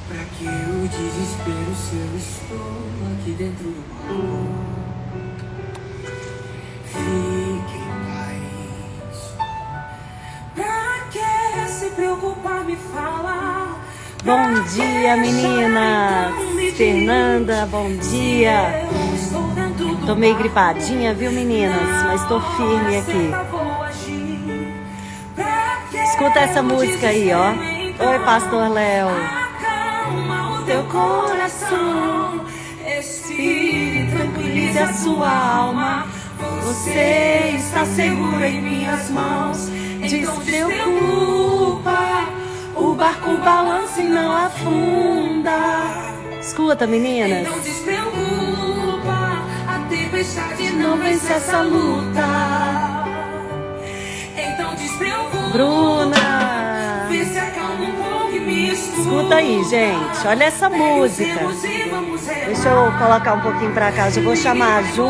Pra que o desespero se eu estou aqui dentro do mar? Fique em paz. Pra que se preocupar, me falar? Bom dia, meninas! Fernanda, bom dia! Tô meio gripadinha, viu, meninas? Mas tô firme aqui. Escuta essa música aí, ó. Oi, Pastor Léo. Teu coração, respire, tranquilize a sua alma. Você está seguro em minhas mãos. Despreocupa, o barco balança e não afunda. Escuta, meninas. Não despreocupa, a tempestade não vence essa luta. Então despreocupa, Bruna. Vê se acalma um pouco e me escuta aí, gente. Olha essa música. Deixa eu colocar um pouquinho pra cá. Eu vou chamar a Ju.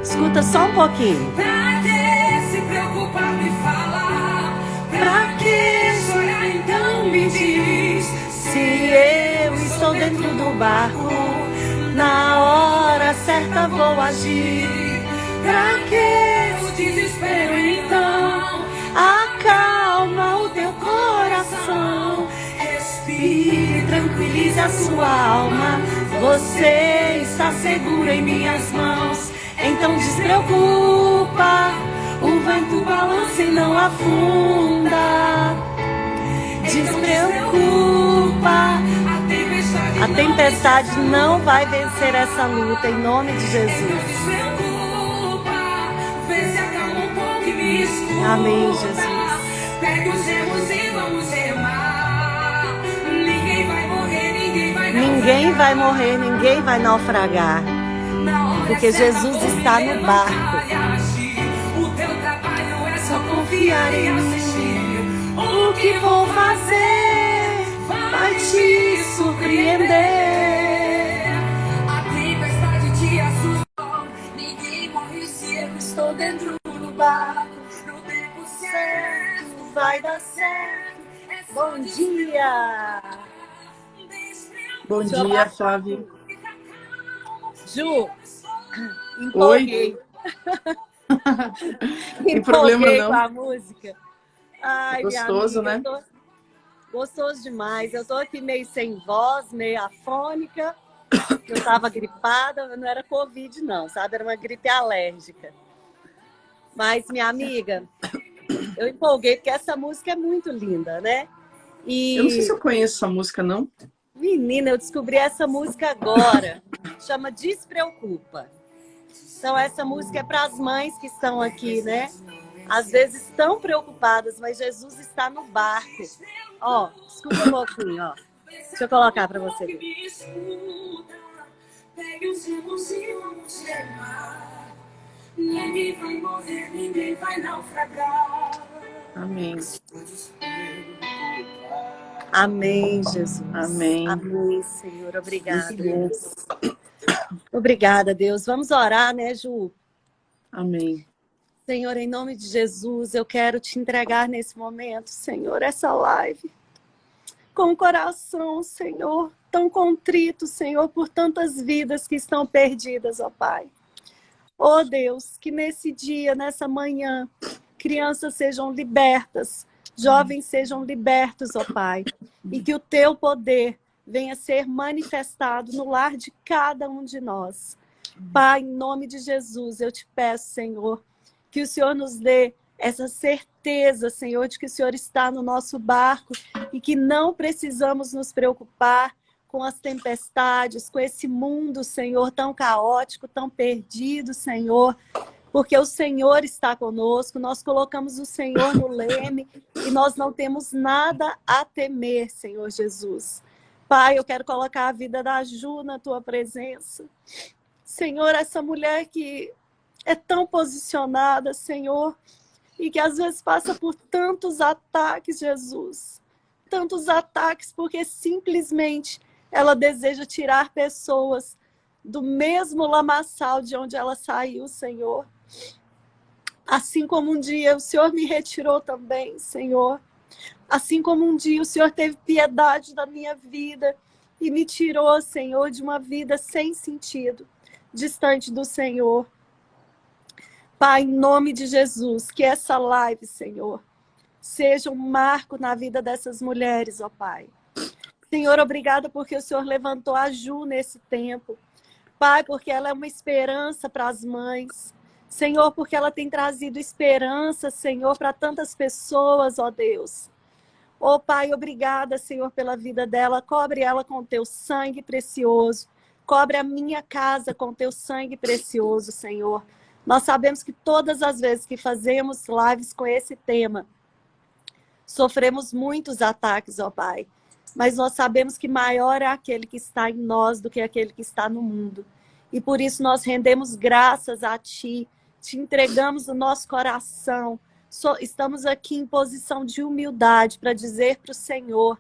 Escuta só um pouquinho. Pra que se preocupar, me falar? Pra que chorar, então me diz? Se eu estou dentro do barco, na hora certa vou agir. Pra que o desespero, então? Acalma o teu coração. Respire, tranquilize a sua alma. Você está seguro em minhas mãos. Então despreocupa, o vento balança e não afunda. Despreocupa, a tempestade não vai vencer essa luta, em nome de Jesus. Amém, Jesus. Pegue os remos e vamos remar. Ninguém vai morrer, ninguém vai naufragar. Porque Jesus está no barco. O teu trabalho é só confiar em mim. O que vou fazer vai te surpreender. A tempestade te assustou. Ninguém morre se eu estou dentro do barco. No tempo certo vai dar certo. Bom dia. Bom dia, Flávia. Ju, empolguei. Tem problema não. Com a música. Ai, gostoso, minha amiga, né? Gostoso demais. Eu tô aqui meio sem voz, meio afônica. Eu tava gripada, não era Covid não, sabe? Era uma gripe alérgica. Mas, minha amiga, eu empolguei porque essa música é muito linda, né? E... Eu não sei se eu conheço essa música, não. Menina, eu descobri essa música agora. Chama Despreocupa. Então, essa música é para as mães que estão aqui, né? Às vezes estão preocupadas, mas Jesus está no barco. Ó, escuta um pouquinho, ó. Deixa eu colocar para você ver. Ninguém vai morrer, ninguém vai naufragar. Amém. Amém, Jesus. Amém. Amém, Senhor. Obrigada, Deus. Obrigada, Deus. Vamos orar, né, Ju? Amém. Senhor, em nome de Jesus, eu quero te entregar nesse momento, Senhor, essa live. Com o coração, Senhor, tão contrito, Senhor, por tantas vidas que estão perdidas, ó Pai. Ó Deus, que nesse dia, nessa manhã, crianças sejam libertas, jovens sejam libertos, ó Pai, e que o teu poder venha ser manifestado no lar de cada um de nós. Pai, em nome de Jesus, eu te peço, Senhor, que o Senhor nos dê essa certeza, Senhor, de que o Senhor está no nosso barco e que não precisamos nos preocupar com as tempestades, com esse mundo, Senhor, tão caótico, tão perdido, Senhor, porque o Senhor está conosco, nós colocamos o Senhor no leme e nós não temos nada a temer, Senhor Jesus. Pai, eu quero colocar a vida da Ju na tua presença. Senhor, essa mulher que é tão posicionada, Senhor, e que às vezes passa por tantos ataques, Jesus. Tantos ataques, porque simplesmente ela deseja tirar pessoas do mesmo lamaçal de onde ela saiu, Senhor. Assim como um dia o Senhor me retirou também, Senhor. Assim como um dia o Senhor teve piedade da minha vida e me tirou, Senhor, de uma vida sem sentido, distante do Senhor. Pai, em nome de Jesus, que essa live, Senhor, seja um marco na vida dessas mulheres, ó Pai. Senhor, obrigada porque o Senhor levantou a Ju nesse tempo. Pai, porque ela é uma esperança para as mães. Senhor, porque ela tem trazido esperança, Senhor, para tantas pessoas, ó Deus. Ó Pai, obrigada, Senhor, pela vida dela. Cobre ela com teu sangue precioso. Cobre a minha casa com teu sangue precioso, Senhor. Nós sabemos que todas as vezes que fazemos lives com esse tema, sofremos muitos ataques, ó Pai. Mas nós sabemos que maior é aquele que está em nós do que aquele que está no mundo. E por isso nós rendemos graças a Ti, te entregamos o nosso coração. Estamos aqui em posição de humildade para dizer para o Senhor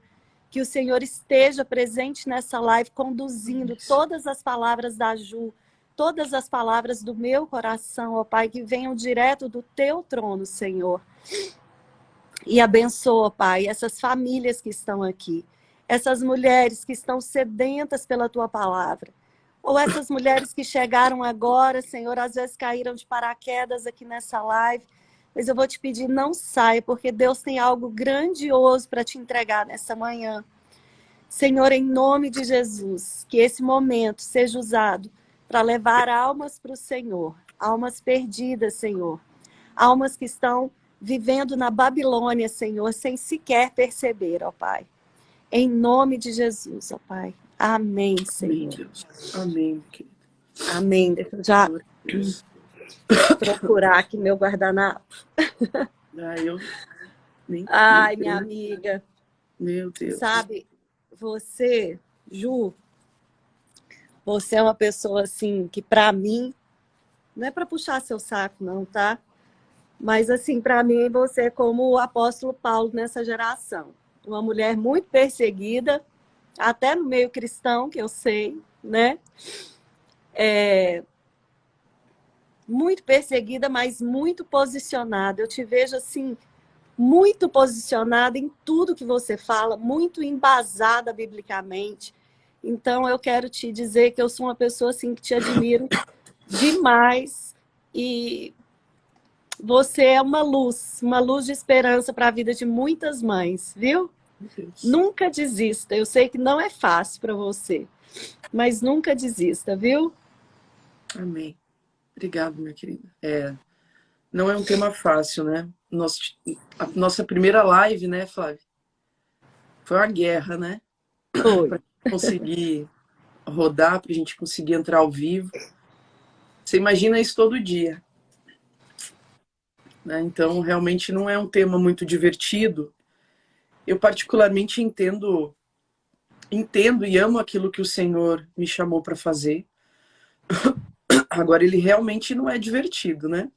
que o Senhor esteja presente nessa live, conduzindo todas as palavras da Ju, todas as palavras do meu coração, ó Pai, que venham direto do Teu trono, Senhor. E abençoa, Pai, essas famílias que estão aqui, essas mulheres que estão sedentas pela Tua palavra, ou essas mulheres que chegaram agora, Senhor, às vezes caíram de paraquedas aqui nessa live, mas eu vou te pedir, não saia, porque Deus tem algo grandioso para te entregar nessa manhã. Senhor, em nome de Jesus, que esse momento seja usado para levar almas para o Senhor, almas perdidas, Senhor, almas que estão vivendo na Babilônia, Senhor, sem sequer perceber, ó Pai. Em nome de Jesus, ó Pai. Amém, Senhor. Amém, Deus. Amém, querido. Amém. Deixa eu já procurar aqui meu guardanapo. Eu nem Ai, minha amiga. Meu Deus. Sabe, você, Ju, você é uma pessoa assim que para mim, não é para puxar seu saco não, tá? Mas assim, para mim você é como o apóstolo Paulo nessa geração. Uma mulher muito perseguida, até no meio cristão, que eu sei, né? Muito perseguida, mas muito posicionada. Eu te vejo assim, muito posicionada em tudo que você fala, muito embasada biblicamente. Então, eu quero te dizer que eu sou uma pessoa assim, que te admiro demais. E você é uma luz de esperança para a vida de muitas mães, viu? Nunca desista. Eu sei que não é fácil para você, mas nunca desista, viu? Amém. Obrigado, minha querida. Não é um tema fácil, né? A nossa primeira live, né, Flávia? Foi uma guerra, né? Foi. Para conseguir rodar, para a gente conseguir entrar ao vivo. Você imagina isso todo dia. Né? Então, realmente não é um tema muito divertido. Eu particularmente entendo e amo aquilo que o Senhor me chamou para fazer. Agora, ele realmente não é divertido, né?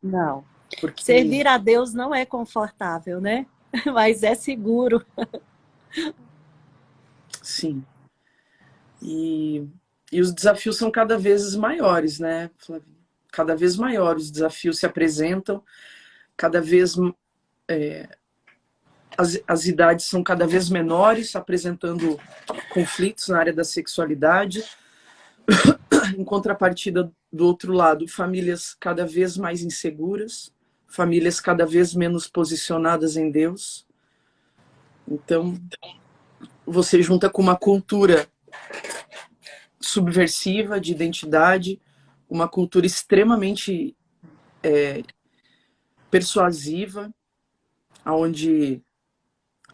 Não. Porque... Servir a Deus não é confortável, né? Mas é seguro. Sim. E os desafios são cada vez maiores, né, Flavia? Cada vez maiores os desafios se apresentam, cada vez as idades são cada vez menores, apresentando conflitos na área da sexualidade. Em contrapartida, do outro lado, famílias cada vez mais inseguras, famílias cada vez menos posicionadas em Deus. Então, você junta com uma cultura subversiva de identidade, uma cultura extremamente persuasiva, onde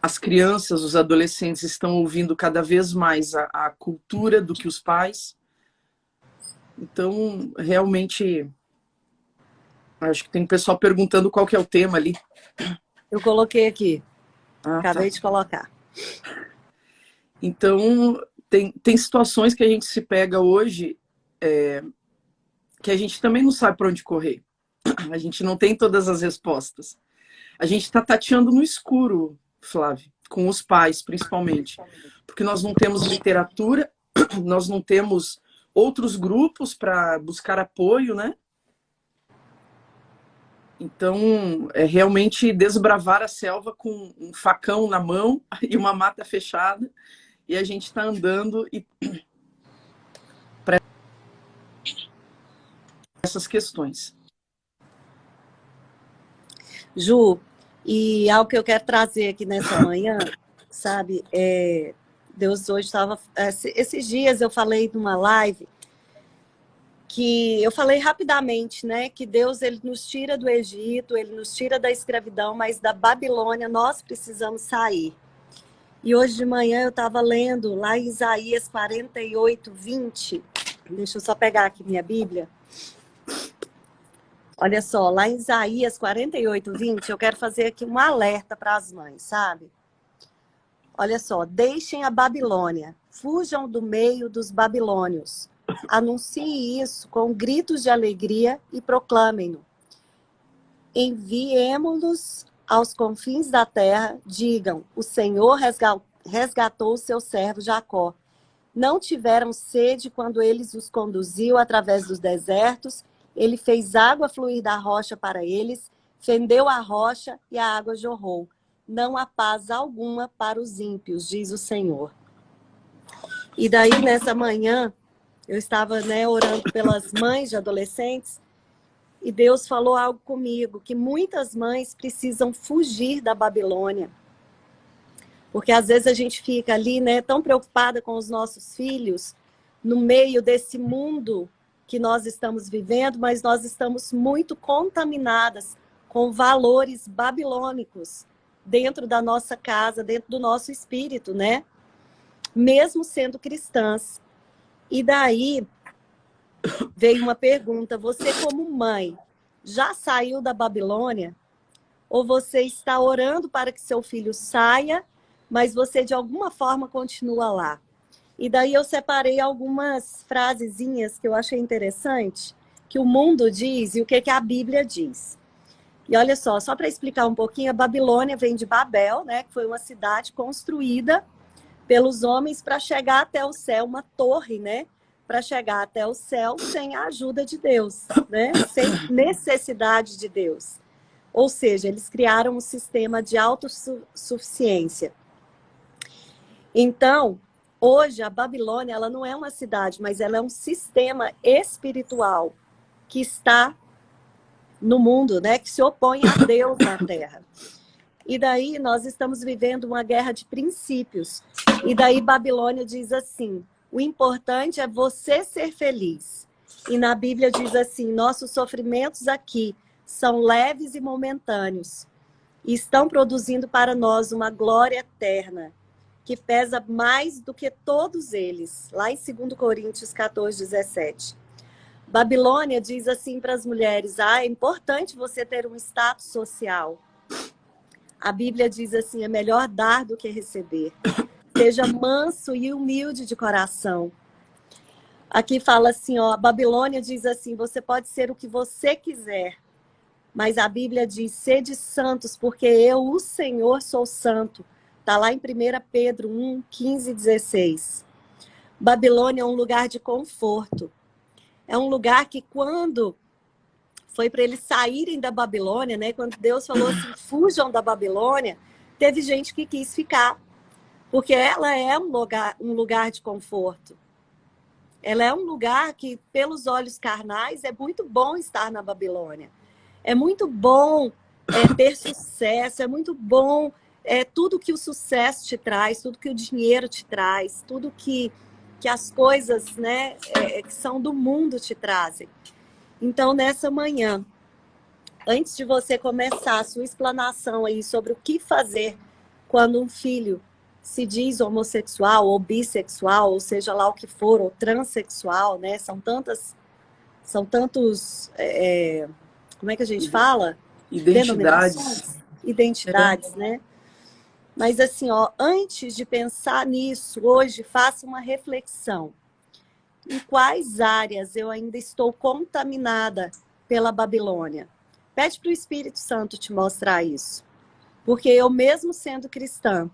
as crianças, os adolescentes estão ouvindo cada vez mais a cultura do que os pais. Então, realmente, acho que tem pessoal perguntando qual que é o tema ali. Eu coloquei aqui. Acabei Tá. de colocar. Então, tem situações que a gente se pega hoje que a gente também não sabe para onde correr. A gente não tem todas as respostas. A gente está tateando no escuro, Flávio, com os pais, principalmente. Porque nós não temos literatura, nós não temos outros grupos para buscar apoio, né? Então, é realmente desbravar a selva com um facão na mão e uma mata fechada, e a gente está andando e para essas questões. Ju, e algo que eu quero trazer aqui nessa manhã, sabe, Deus hoje estava... Esses dias eu falei numa live que eu falei rapidamente, né, que Deus, ele nos tira do Egito, ele nos tira da escravidão, mas da Babilônia nós precisamos sair. E hoje de manhã eu estava lendo lá em Isaías 48, 20. Deixa eu só pegar aqui minha Bíblia. Olha só, lá em Isaías 48, 20, eu quero fazer aqui um alerta para as mães, sabe? Olha só, deixem a Babilônia, fujam do meio dos babilônios. Anuncie isso com gritos de alegria e proclamem-no. Enviemo-nos aos confins da terra, digam, o Senhor resgatou o seu servo Jacó. Não tiveram sede quando ele os conduziu através dos desertos, ele fez água fluir da rocha para eles, fendeu a rocha e a água jorrou. Não há paz alguma para os ímpios, diz o Senhor. E daí, nessa manhã, eu estava, né, orando pelas mães de adolescentes, e Deus falou algo comigo, que muitas mães precisam fugir da Babilônia. Porque às vezes a gente fica ali, né, tão preocupada com os nossos filhos, no meio desse mundo que nós estamos vivendo, mas nós estamos muito contaminadas com valores babilônicos dentro da nossa casa, dentro do nosso espírito, né? Mesmo sendo cristãs. E daí veio uma pergunta, você como mãe, já saiu da Babilônia? Ou você está orando para que seu filho saia, mas você de alguma forma continua lá? E daí eu separei algumas frasezinhas que eu achei interessante, que o mundo diz e o que a Bíblia diz. E olha só para explicar um pouquinho, a Babilônia vem de Babel, né, que foi uma cidade construída pelos homens para chegar até o céu, uma torre, né, para chegar até o céu sem a ajuda de Deus, né, sem necessidade de Deus. Ou seja, eles criaram um sistema de autossuficiência. Então, hoje, a Babilônia, ela não é uma cidade, mas ela é um sistema espiritual que está no mundo, né? Que se opõe a Deus na Terra. E daí nós estamos vivendo uma guerra de princípios. E daí Babilônia diz assim, o importante é você ser feliz. E na Bíblia diz assim, nossos sofrimentos aqui são leves e momentâneos. E estão produzindo para nós uma glória eterna, que pesa mais do que todos eles. Lá em 2 Coríntios 14, 17. Babilônia diz assim para as mulheres, é importante você ter um status social. A Bíblia diz assim, é melhor dar do que receber. Seja manso e humilde de coração. Aqui fala assim, ó, a Babilônia diz assim, você pode ser o que você quiser, mas a Bíblia diz, sede santos, porque eu, o Senhor, sou santo. Está lá em 1 Pedro 1, 15 e 16. Babilônia é um lugar de conforto. É um lugar que quando foi para eles saírem da Babilônia, né, quando Deus falou assim, fujam da Babilônia, teve gente que quis ficar. Porque ela é um lugar de conforto. Ela é um lugar que, pelos olhos carnais, é muito bom estar na Babilônia. É muito bom ter sucesso, é muito bom tudo que o sucesso te traz, tudo que o dinheiro te traz, tudo que as coisas, né, que são do mundo te trazem. Então, nessa manhã, antes de você começar a sua explanação aí sobre o que fazer quando um filho se diz homossexual ou bissexual, ou seja lá o que for, ou transexual, né? São tantos, como é que a gente fala? Identidades, né? Mas assim, ó, antes de pensar nisso, hoje, faça uma reflexão. Em quais áreas eu ainda estou contaminada pela Babilônia? Pede para o Espírito Santo te mostrar isso. Porque eu, mesmo sendo cristã,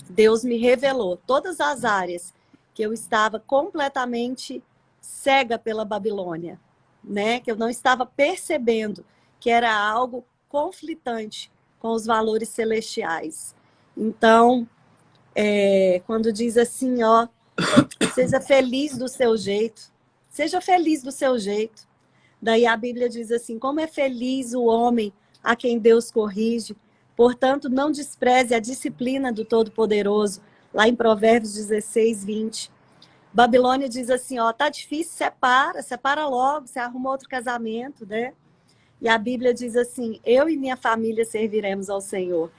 Deus me revelou todas as áreas que eu estava completamente cega pela Babilônia, né? Que eu não estava percebendo que era algo conflitante com os valores celestiais. Então, quando diz assim, ó, seja feliz do seu jeito, seja feliz do seu jeito. Daí a Bíblia diz assim, como é feliz o homem a quem Deus corrige, portanto, não despreze a disciplina do Todo-Poderoso, lá em Provérbios 16, 20. Babilônia diz assim, ó, tá difícil, separa logo, você arruma outro casamento, né? E a Bíblia diz assim, eu e minha família serviremos ao Senhor.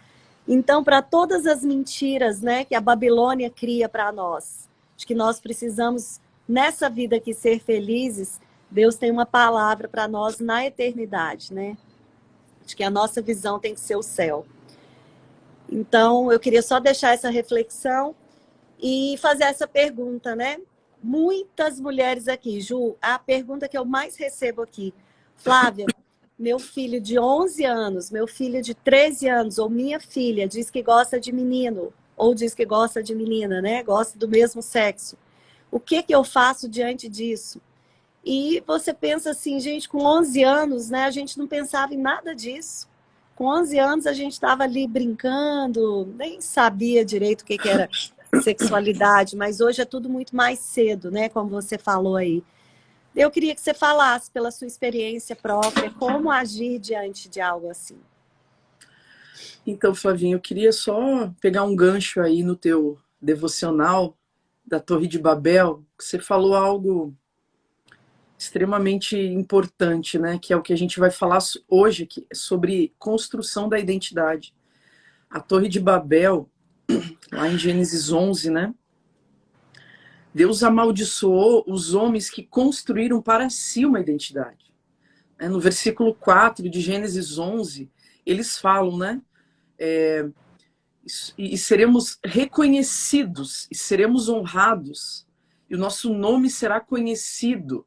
Então, para todas as mentiras, né, que a Babilônia cria para nós, de que nós precisamos, nessa vida aqui, ser felizes, Deus tem uma palavra para nós na eternidade, né? De que a nossa visão tem que ser o céu. Então, eu queria só deixar essa reflexão e fazer essa pergunta, né? Muitas mulheres aqui, Ju, a pergunta que eu mais recebo aqui, Flávia, meu filho de 11 anos, meu filho de 13 anos, ou minha filha, diz que gosta de menino, ou diz que gosta de menina, né? Gosta do mesmo sexo. O que eu faço diante disso? E você pensa assim, gente, com 11 anos, né, a gente não pensava em nada disso. Com 11 anos a gente estava ali brincando, nem sabia direito o que era sexualidade, mas hoje é tudo muito mais cedo, né, como você falou aí. Eu queria que você falasse, pela sua experiência própria, como agir diante de algo assim. Então, Flavinho, eu queria só pegar um gancho aí no teu devocional da Torre de Babel, que você falou algo extremamente importante, né? Que é o que a gente vai falar hoje aqui, sobre construção da identidade. A Torre de Babel, lá em Gênesis 11, né? Deus amaldiçoou os homens que construíram para si uma identidade. No versículo 4 de Gênesis 11, eles falam, né? E seremos reconhecidos, e seremos honrados, e o nosso nome será conhecido.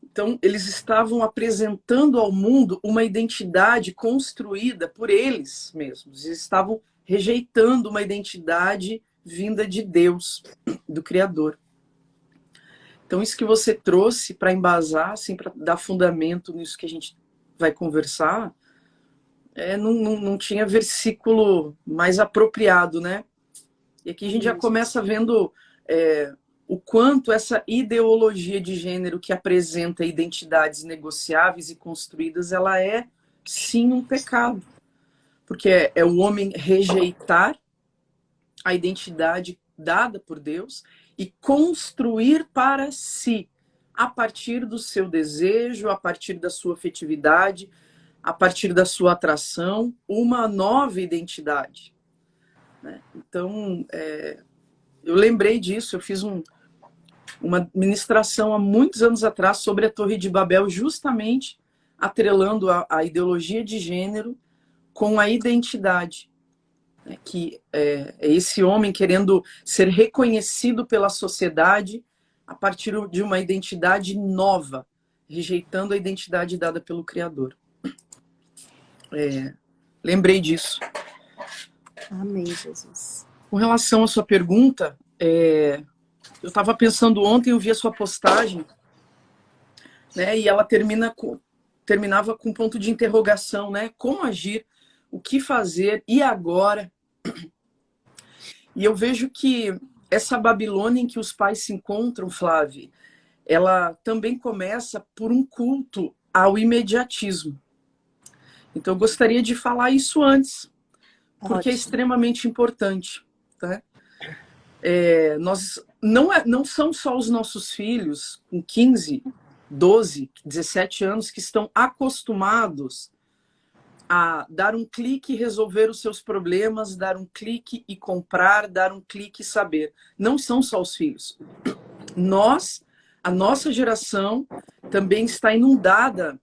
Então, eles estavam apresentando ao mundo uma identidade construída por eles mesmos. Eles estavam rejeitando uma identidade vinda de Deus, do Criador. Então, isso que você trouxe para embasar, assim, para dar fundamento nisso que a gente vai conversar, não tinha versículo mais apropriado, né? E aqui a gente já começa vendo o quanto essa ideologia de gênero que apresenta identidades negociáveis e construídas, ela é, sim, um pecado. Porque é o homem rejeitar a identidade dada por Deus e construir para si, a partir do seu desejo, a partir da sua afetividade, a partir da sua atração, uma nova identidade. Né? Então, eu lembrei disso, eu fiz uma ministração há muitos anos atrás sobre a Torre de Babel, justamente atrelando a ideologia de gênero com a identidade. Né? Que é esse homem querendo ser reconhecido pela sociedade a partir de uma identidade nova, rejeitando a identidade dada pelo Criador. Lembrei disso. Amém, Jesus. Com relação à sua pergunta, eu estava pensando ontem, eu vi a sua postagem, né, e ela terminava com um ponto de interrogação, né? Como agir, o que fazer, e agora? E eu vejo que essa Babilônia em que os pais se encontram, Flávia, ela também começa por um culto ao imediatismo. Então eu gostaria de falar isso antes, porque é extremamente importante. Tá? Não são só os nossos filhos com 15, 12, 17 anos que estão acostumados a dar um clique e resolver os seus problemas, dar um clique e comprar, dar um clique e saber. Não são só os filhos. A nossa geração também está inundada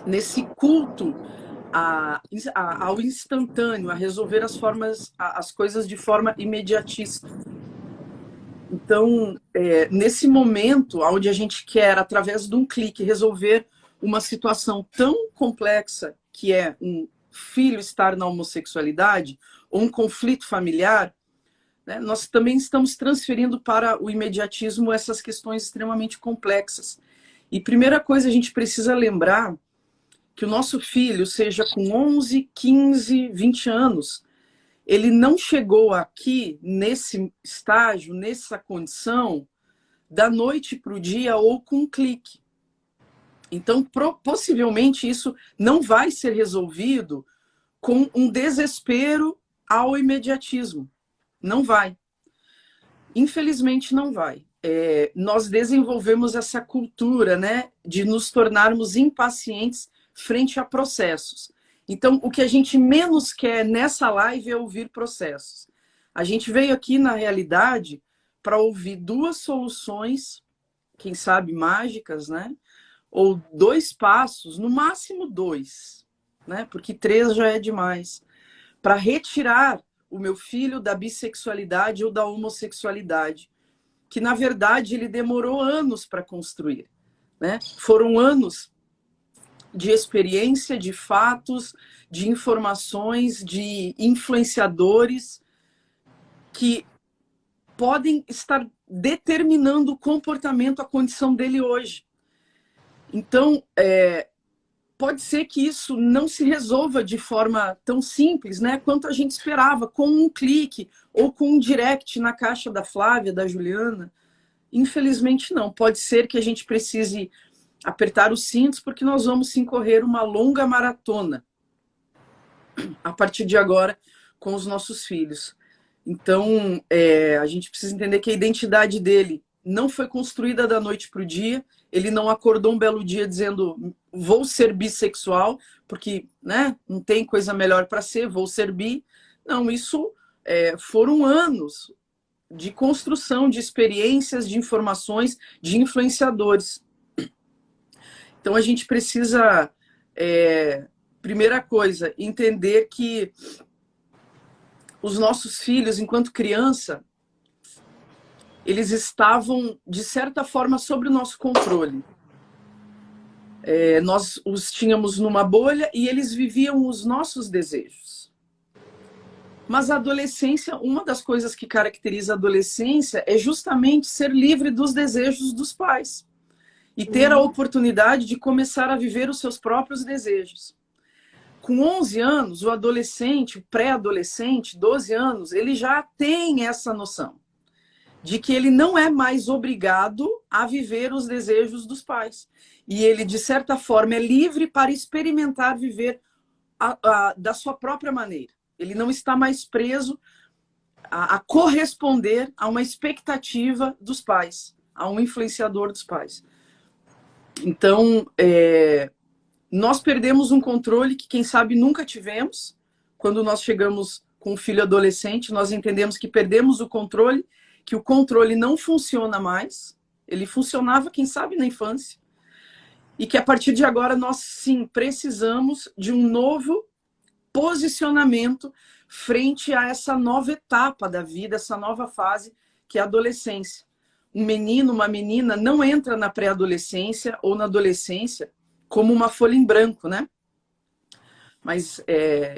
nesse culto ao instantâneo, a resolver as coisas de forma imediatista. Então, nesse momento onde a gente quer, através de um clique, resolver uma situação tão complexa que é um filho estar na homossexualidade ou um conflito familiar, né, nós também estamos transferindo para o imediatismo essas questões extremamente complexas. E primeira coisa, a gente precisa lembrar que o nosso filho, seja com 11, 15, 20 anos, ele não chegou aqui nesse estágio, nessa condição, da noite para o dia ou com um clique. Então, possivelmente, isso não vai ser resolvido com um desespero ao imediatismo. Não vai. Infelizmente, não vai. Nós desenvolvemos essa cultura, né, de nos tornarmos impacientes frente a processos. Então, o que a gente menos quer nessa live é ouvir processos. A gente veio aqui, na realidade, para ouvir duas soluções, quem sabe mágicas, né? Ou 2 passos, no máximo 2, né? Porque 3 já é demais, para retirar o meu filho da bissexualidade ou da homossexualidade, que na verdade ele demorou anos para construir, né? Foram anos de experiência, de fatos, de informações, de influenciadores que podem estar determinando o comportamento, a condição dele hoje. Então, pode ser que isso não se resolva de forma tão simples, né, quanto a gente esperava, com um clique ou com um direct na caixa da Flávia, da Juliana. Infelizmente não. Pode ser que a gente precise apertar os cintos, porque nós vamos sim correr uma longa maratona a partir de agora com os nossos filhos. Então, a gente precisa entender que a identidade dele não foi construída da noite para o dia. Ele não acordou um belo dia dizendo vou ser bissexual, porque, né, não tem coisa melhor para ser, vou ser bi. Não, isso foram anos de construção de experiências, de informações, de influenciadores. Então a gente precisa, primeira coisa, entender que os nossos filhos, enquanto criança, eles estavam, de certa forma, sob o nosso controle. Nós os tínhamos numa bolha e eles viviam os nossos desejos. Mas a adolescência, uma das coisas que caracteriza a adolescência é justamente ser livre dos desejos dos pais e ter a oportunidade de começar a viver os seus próprios desejos. Com 11 anos, o adolescente, o pré-adolescente, 12 anos, ele já tem essa noção de que ele não é mais obrigado a viver os desejos dos pais. E ele, de certa forma, é livre para experimentar viver da sua própria maneira. Ele não está mais preso a corresponder a uma expectativa dos pais, a um influenciador dos pais. Então, nós perdemos um controle que, quem sabe, nunca tivemos. Quando nós chegamos com um filho adolescente, nós entendemos que perdemos o controle, que o controle não funciona mais. Ele funcionava, quem sabe, na infância. E que, a partir de agora, nós, sim, precisamos de um novo posicionamento frente a essa nova etapa da vida, essa nova fase, que é a adolescência. Um menino, uma menina não entra na pré-adolescência ou na adolescência como uma folha em branco, né? Mas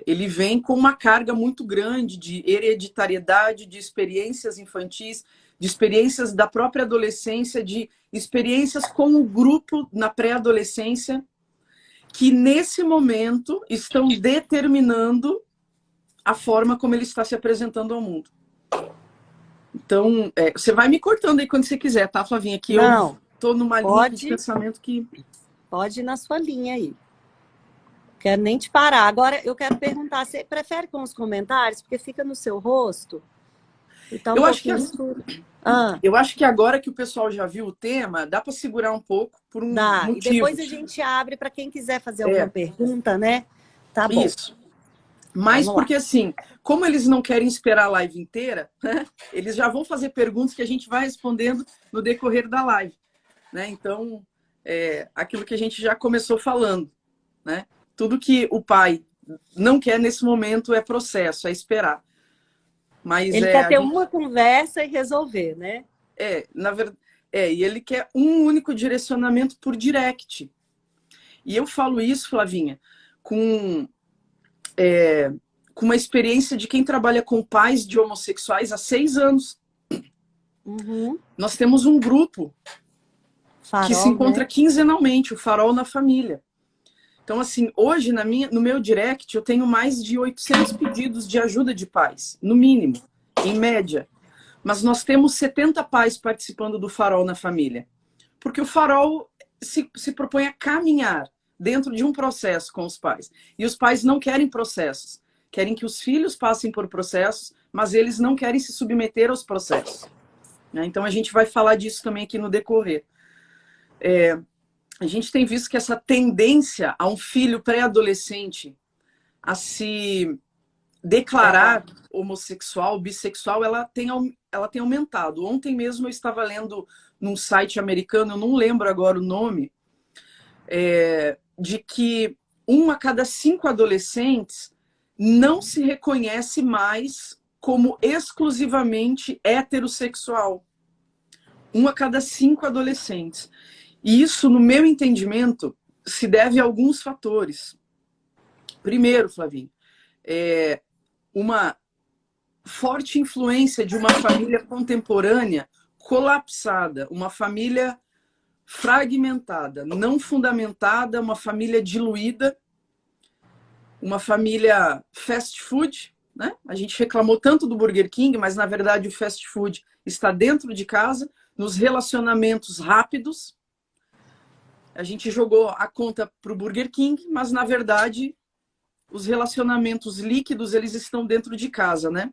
ele vem com uma carga muito grande de hereditariedade, de experiências infantis, de experiências da própria adolescência, de experiências com o grupo na pré-adolescência, que nesse momento estão determinando a forma como ele está se apresentando ao mundo. Então, você vai me cortando aí quando você quiser, tá, Flavinha? Que eu tô numa linha de pensamento que... Pode ir na sua linha aí. Quero nem te parar. Agora, eu quero perguntar, você prefere com os comentários? Porque fica no seu rosto. Então, eu acho que agora que o pessoal já viu o tema, dá para segurar um pouco por um motivo. E depois a gente abre para quem quiser fazer alguma pergunta, né? Tá bom. Isso. Mas porque, assim, como eles não querem esperar a live inteira, né, eles já vão fazer perguntas que a gente vai respondendo no decorrer da live, né? Então, aquilo que a gente já começou falando, né? Tudo que o pai não quer nesse momento é processo, é esperar. Mas ele quer ter uma conversa e resolver, né? Na verdade, e ele quer um único direcionamento por direct. E eu falo isso, Flavinha, com uma experiência de quem trabalha com pais de homossexuais há 6 anos. Nós temos um grupo Farol, que se encontra quinzenalmente, o Farol na Família. Então, assim, hoje no meu direct eu tenho mais de 800 pedidos de ajuda de pais, no mínimo, em média. Mas nós temos 70 pais participando do Farol na Família. Porque o Farol se propõe a caminhar dentro de um processo com os pais. E os pais não querem processos. Querem que os filhos passem por processos, mas eles não querem se submeter aos processos. Então a gente vai falar disso também aqui no decorrer. A gente tem visto que essa tendência a um filho pré-adolescente a se declarar homossexual, bissexual, ela tem aumentado. Ontem mesmo eu estava lendo num site americano, eu não lembro agora o nome, de que 1 a cada 5 adolescentes não se reconhece mais como exclusivamente heterossexual. 1 a cada 5 adolescentes. E isso, no meu entendimento, se deve a alguns fatores. Primeiro, Flavinho, uma forte influência de uma família contemporânea colapsada, uma família fragmentada, não fundamentada, uma família diluída, uma família fast food, né? A gente reclamou tanto do Burger King, mas na verdade o fast food está dentro de casa, nos relacionamentos rápidos. A gente jogou a conta para o Burger King, mas na verdade os relacionamentos líquidos eles estão dentro de casa, né?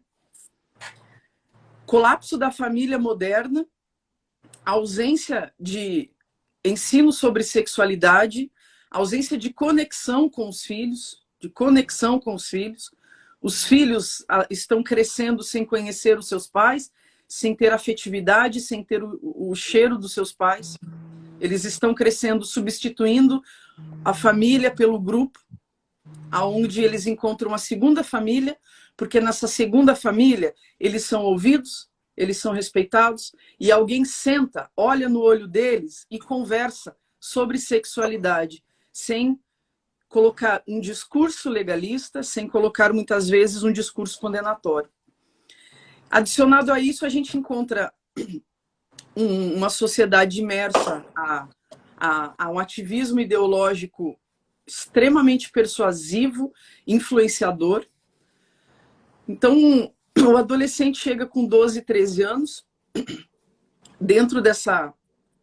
Colapso da família moderna, ausência de ensino sobre sexualidade, ausência de conexão com os filhos, Os filhos estão crescendo sem conhecer os seus pais, sem ter afetividade, sem ter o cheiro dos seus pais. Eles estão crescendo substituindo a família pelo grupo, aonde eles encontram uma segunda família, porque nessa segunda família eles são ouvidos, eles são respeitados, e alguém senta, olha no olho deles e conversa sobre sexualidade, sem colocar um discurso legalista, sem colocar muitas vezes um discurso condenatório. Adicionado a isso, a gente encontra uma sociedade imersa a um ativismo ideológico extremamente persuasivo, influenciador. Então, o adolescente chega com 12, 13 anos, dentro dessa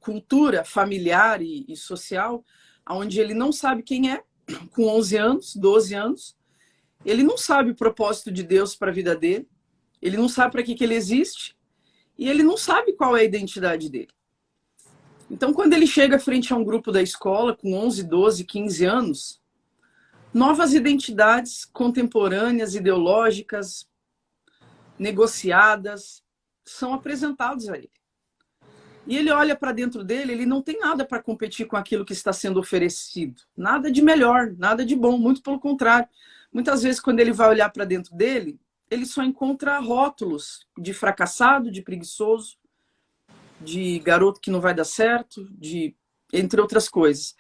cultura familiar e social, onde ele não sabe quem é, com 11 anos, 12 anos, ele não sabe o propósito de Deus para a vida dele, ele não sabe para que ele existe, e ele não sabe qual é a identidade dele. Então, quando ele chega frente a um grupo da escola, com 11, 12, 15 anos, novas identidades contemporâneas, ideológicas, negociadas, são apresentadas a ele. E ele olha para dentro dele, ele não tem nada para competir com aquilo que está sendo oferecido. Nada de melhor, nada de bom, muito pelo contrário. Muitas vezes, quando ele vai olhar para dentro dele, ele só encontra rótulos de fracassado, de preguiçoso, de garoto que não vai dar certo, entre outras coisas.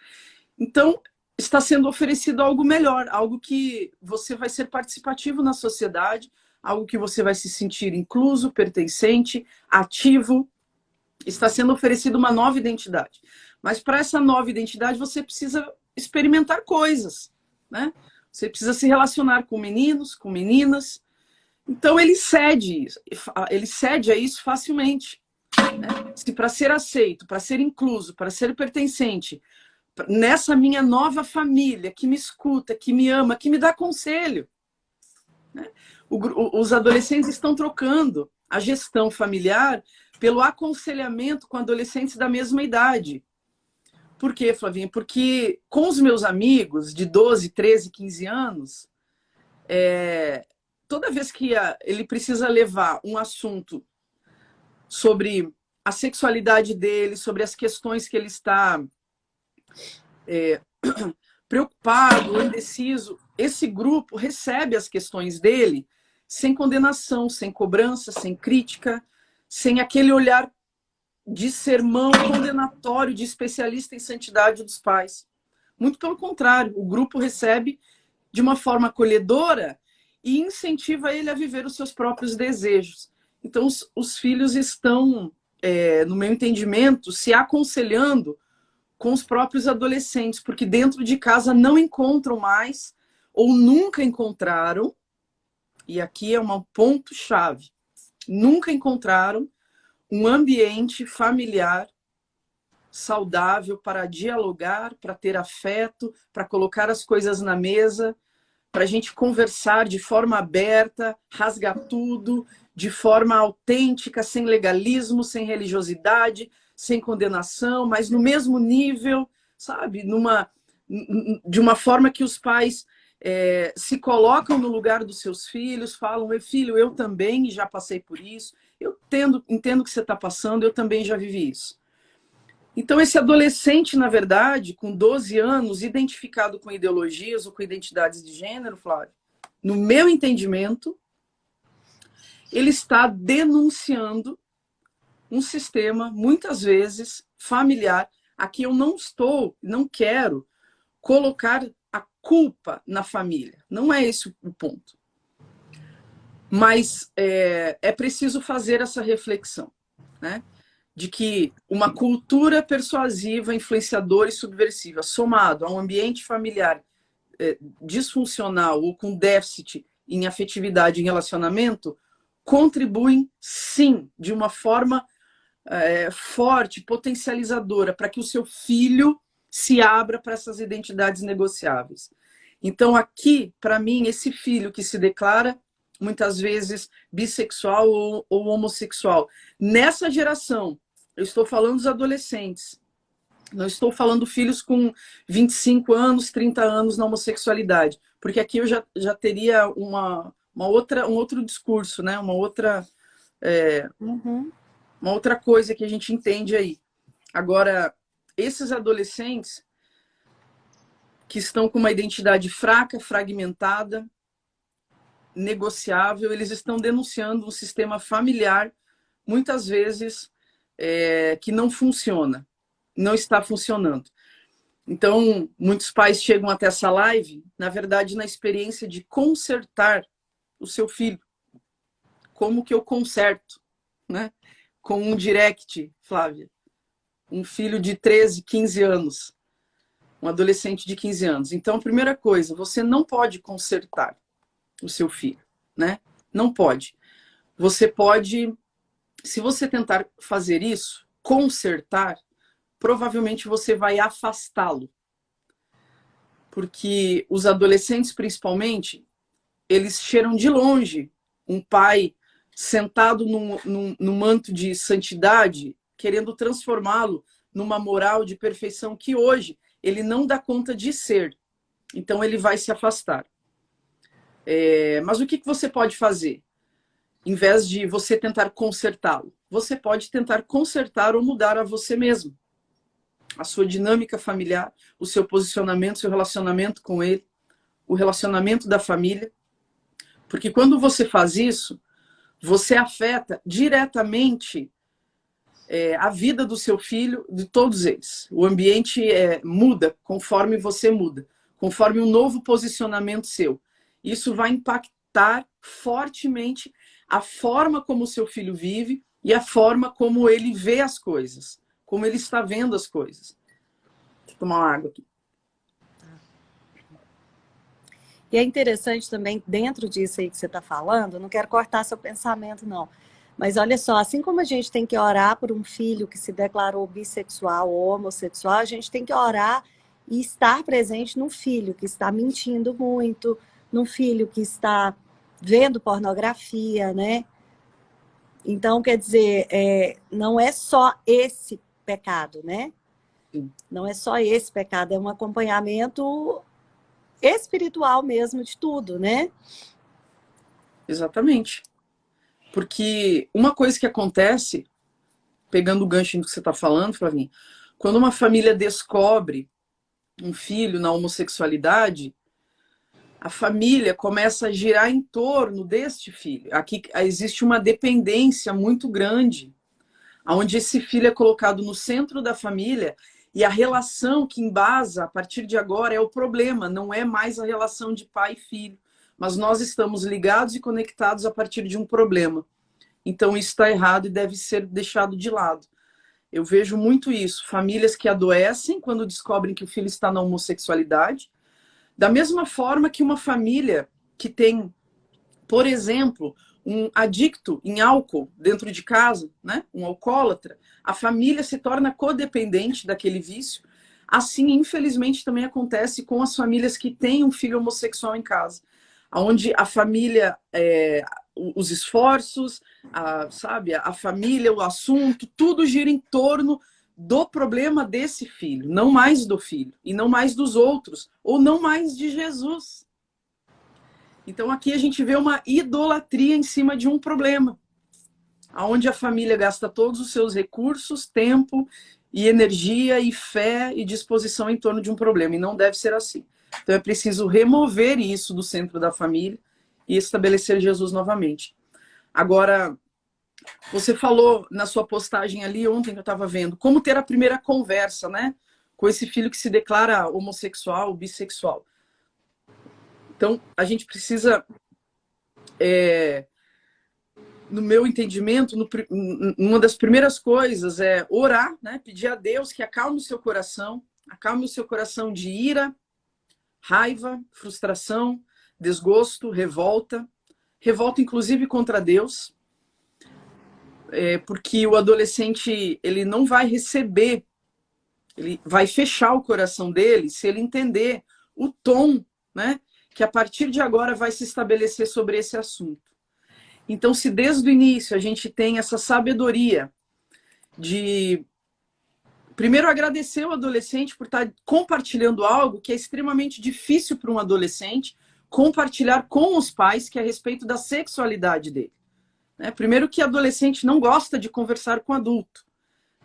Então, está sendo oferecido algo melhor, algo que você vai ser participativo na sociedade, algo que você vai se sentir incluso, pertencente, ativo. Está sendo oferecida uma nova identidade. Mas para essa nova identidade você precisa experimentar coisas, né? Você precisa se relacionar com meninos, com meninas. Então ele cede a isso facilmente. Né? Se para ser aceito, para ser incluso, para ser pertencente, nessa minha nova família que me escuta, que me ama, que me dá conselho. Né? Os adolescentes estão trocando a gestão familiar pelo aconselhamento com adolescentes da mesma idade. Por quê, Flavinha? Porque com os meus amigos de 12, 13, 15 anos, toda vez que ele precisa levar um assunto sobre a sexualidade dele, sobre as questões que ele está preocupado, indeciso, esse grupo recebe as questões dele sem condenação, sem cobrança, sem crítica, sem aquele olhar de sermão condenatório de especialista em santidade dos pais. Muito pelo contrário, o grupo recebe de uma forma acolhedora e incentiva ele a viver os seus próprios desejos. Então, os filhos estão, no meu entendimento, se aconselhando com os próprios adolescentes, porque dentro de casa não encontram mais ou nunca encontraram, e aqui é um ponto-chave, nunca encontraram um ambiente familiar saudável para dialogar, para ter afeto, para colocar as coisas na mesa, para a gente conversar de forma aberta, rasgar tudo, de forma autêntica, sem legalismo, sem religiosidade, sem condenação, mas no mesmo nível, sabe? De uma forma que os pais se colocam no lugar dos seus filhos, falam, meu filho, eu também já passei por isso, eu entendo o que você está passando, eu também já vivi isso. Então, esse adolescente, na verdade, com 12 anos, identificado com ideologias ou com identidades de gênero, Flávio, no meu entendimento, ele está denunciando um sistema, muitas vezes, familiar, a que eu não quero colocar a culpa na família. Não é esse o ponto. Mas é preciso fazer essa reflexão, né? De que uma cultura persuasiva, influenciadora e subversiva, somado a um ambiente familiar disfuncional ou com déficit em afetividade e relacionamento, contribuem, sim, de uma forma forte, potencializadora, para que o seu filho se abra para essas identidades negociáveis. Então, aqui, para mim, esse filho que se declara muitas vezes bissexual ou homossexual, nessa geração, eu estou falando dos adolescentes, não estou falando filhos com 25 anos, 30 anos na homossexualidade, porque aqui eu já teria um outro discurso, né? Uma outra coisa que a gente entende aí. Agora, esses adolescentes que estão com uma identidade fraca, fragmentada, negociável, eles estão denunciando um sistema familiar, muitas vezes, que não funciona, não está funcionando. Então, muitos pais chegam até essa live, na verdade, na experiência de consertar o seu filho. Como que eu conserto, né? Com um direct, Flávia. Um filho de 13, 15 anos. Um adolescente de 15 anos. Então, primeira coisa, você não pode consertar o seu filho, né? Não pode. Você pode, se você tentar fazer isso, consertar, provavelmente você vai afastá-lo. Porque os adolescentes, principalmente, eles cheiram de longe um pai sentado num manto de santidade, querendo transformá-lo numa moral de perfeição que hoje ele não dá conta de ser. Então ele vai se afastar. Mas o que você pode fazer? Em vez de você tentar consertá-lo, você pode tentar consertar ou mudar a você mesmo. A sua dinâmica familiar, o seu posicionamento, seu relacionamento com ele, o relacionamento da família. Porque quando você faz isso, você afeta diretamente a vida do seu filho, de todos eles. O ambiente muda conforme você muda, conforme um novo posicionamento seu. Isso vai impactar fortemente a forma como o seu filho vive e a forma como ele vê as coisas, como ele está vendo as coisas. Deixa eu tomar uma água aqui. E é interessante também, dentro disso aí que você está falando, eu não quero cortar seu pensamento, não. Mas olha só, assim como a gente tem que orar por um filho que se declarou bissexual ou homossexual, a gente tem que orar e estar presente num filho que está mentindo muito, num filho que está vendo pornografia, né? Então, quer dizer, não é só esse pecado, né? Sim. Não é só esse pecado, é um acompanhamento espiritual mesmo de tudo, né? Exatamente. Porque uma coisa que acontece, pegando o gancho do que você está falando, Flavinha, quando uma família descobre um filho na homossexualidade, a família começa a girar em torno deste filho. Aqui existe uma dependência muito grande, onde esse filho é colocado no centro da família e a relação que embasa a partir de agora é o problema, não é mais a relação de pai e filho, mas nós estamos ligados e conectados a partir de um problema. Então isso está errado e deve ser deixado de lado. Eu vejo muito isso. Famílias que adoecem quando descobrem que o filho está na homossexualidade. Da mesma forma que uma família que tem, por exemplo, um adicto em álcool dentro de casa, né? Um alcoólatra, a família se torna codependente daquele vício. Assim, infelizmente, também acontece com as famílias que têm um filho homossexual em casa, onde a família, os esforços, a família, o assunto, tudo gira em torno do problema desse filho, não mais do filho, e não mais dos outros, ou não mais de Jesus. Então aqui a gente vê uma idolatria em cima de um problema, onde a família gasta todos os seus recursos, tempo e energia e fé e disposição em torno de um problema, e não deve ser assim. Então é preciso remover isso do centro da família e estabelecer Jesus novamente. Agora, você falou na sua postagem ali ontem que eu estava vendo, como ter a primeira conversa, né, com esse filho que se declara homossexual, bissexual. Então, a gente precisa, no meu entendimento, uma das primeiras coisas é orar, né, pedir a Deus que acalme o seu coração de ira, raiva, frustração, desgosto, revolta inclusive contra Deus, porque o adolescente ele não vai receber, ele vai fechar o coração dele se ele entender o tom, né, que a partir de agora vai se estabelecer sobre esse assunto. Então, se desde o início a gente tem essa sabedoria de primeiro agradecer o adolescente por estar compartilhando algo que é extremamente difícil para um adolescente compartilhar com os pais, que é a respeito da sexualidade dele. Primeiro que adolescente não gosta de conversar com adulto,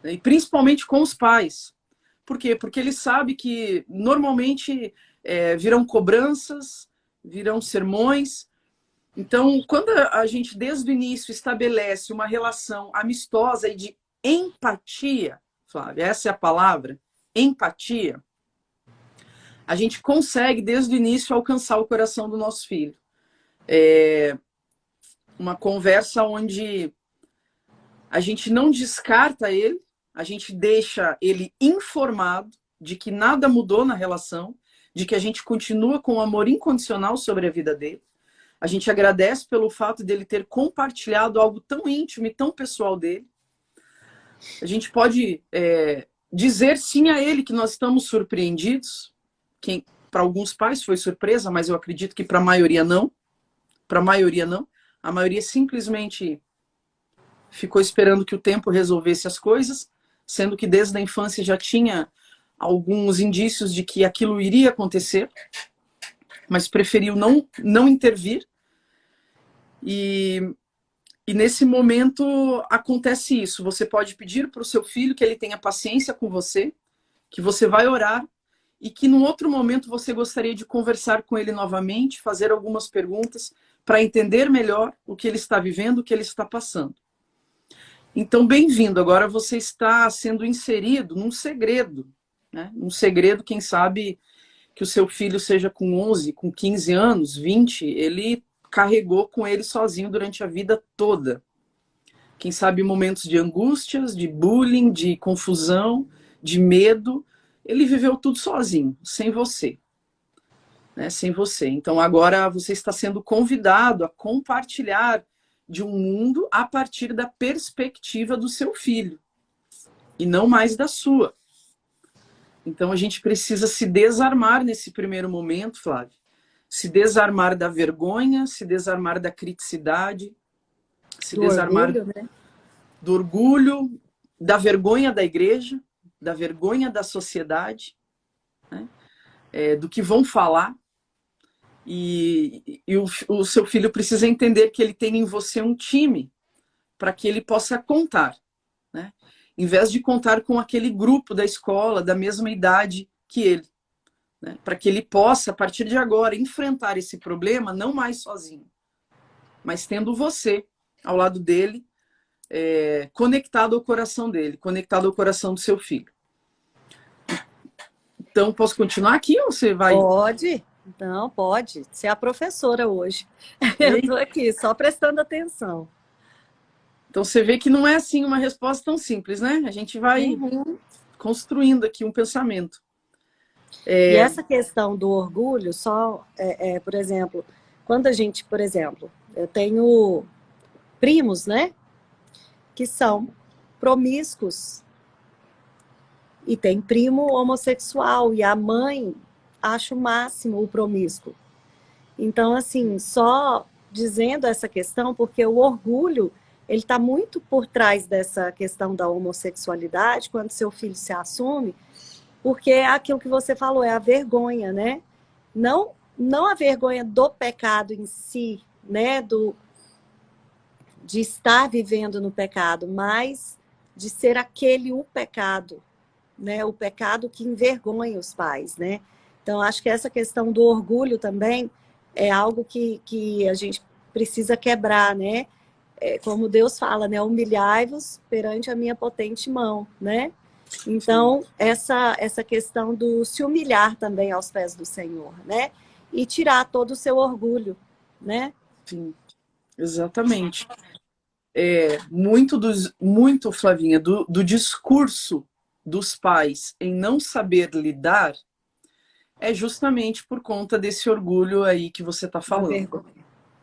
né? E principalmente com os pais. Por quê? Porque ele sabe que normalmente virão cobranças, virão sermões. Então, quando a gente desde o início estabelece uma relação amistosa e de empatia, Flávia, essa é a palavra, empatia, a gente consegue desde o início alcançar o coração do nosso filho. Uma conversa onde a gente não descarta ele, a gente deixa ele informado de que nada mudou na relação, de que a gente continua com um amor incondicional sobre a vida dele. A gente agradece pelo fato dele ter compartilhado algo tão íntimo e tão pessoal dele. A gente pode dizer sim a ele que nós estamos surpreendidos. Para alguns pais foi surpresa, mas eu acredito que para a maioria não. Para a maioria não. A maioria simplesmente ficou esperando que o tempo resolvesse as coisas, sendo que desde a infância já tinha alguns indícios de que aquilo iria acontecer, mas preferiu não intervir. E nesse momento acontece isso. Você pode pedir para o seu filho que ele tenha paciência com você, que você vai orar, e que num outro momento você gostaria de conversar com ele novamente, fazer algumas perguntas para entender melhor o que ele está vivendo, o que ele está passando. Então, bem-vindo. Agora você está sendo inserido num segredo, né? Um segredo, quem sabe, que o seu filho seja com 11, com 15 anos, 20, ele carregou com ele sozinho durante a vida toda. Quem sabe momentos de angústias, de bullying, de confusão, de medo, ele viveu tudo sozinho, sem você. Né? Sem você. Então agora você está sendo convidado a compartilhar de um mundo a partir da perspectiva do seu filho, e não mais da sua. Então a gente precisa se desarmar nesse primeiro momento, Flávio. Se desarmar da vergonha, se desarmar da criticidade, se desarmar orgulho, né? Do orgulho, da vergonha da igreja, da vergonha da sociedade, né? Do que vão falar. E o seu filho precisa entender que ele tem em você um time para que ele possa contar, né? Em vez de contar com aquele grupo da escola da mesma idade que ele, né? Para que ele possa, a partir de agora, enfrentar esse problema não mais sozinho, mas tendo você ao lado dele, conectado ao coração dele, conectado ao coração do seu filho. Então, posso continuar aqui ou você vai... Pode. Não, pode. Você é a professora hoje. Eu estou aqui, só prestando atenção. Então você vê que não é assim uma resposta tão simples, né? A gente vai construindo aqui um pensamento. E essa questão do orgulho, por exemplo, quando a gente, por exemplo, eu tenho primos, né, que são promíscuos, e tem primo homossexual, e a mãe acha o máximo o promíscuo. Então, assim, só dizendo essa questão, porque o orgulho, ele está muito por trás dessa questão da homossexualidade, quando seu filho se assume, porque é aquilo que você falou, é a vergonha, né? Não a vergonha do pecado em si, né? De estar vivendo no pecado, mas de ser aquele o pecado, né? O pecado que envergonha os pais, né? Então, acho que essa questão do orgulho também é algo que a gente precisa quebrar, né? Como Deus fala, né? Humilhai-vos perante a minha potente mão, né? Então, essa questão do se humilhar também aos pés do Senhor, né? E tirar todo o seu orgulho, né? Sim, exatamente. Muito, Flavinha, do discurso dos pais em não saber lidar é justamente por conta desse orgulho aí que você está falando.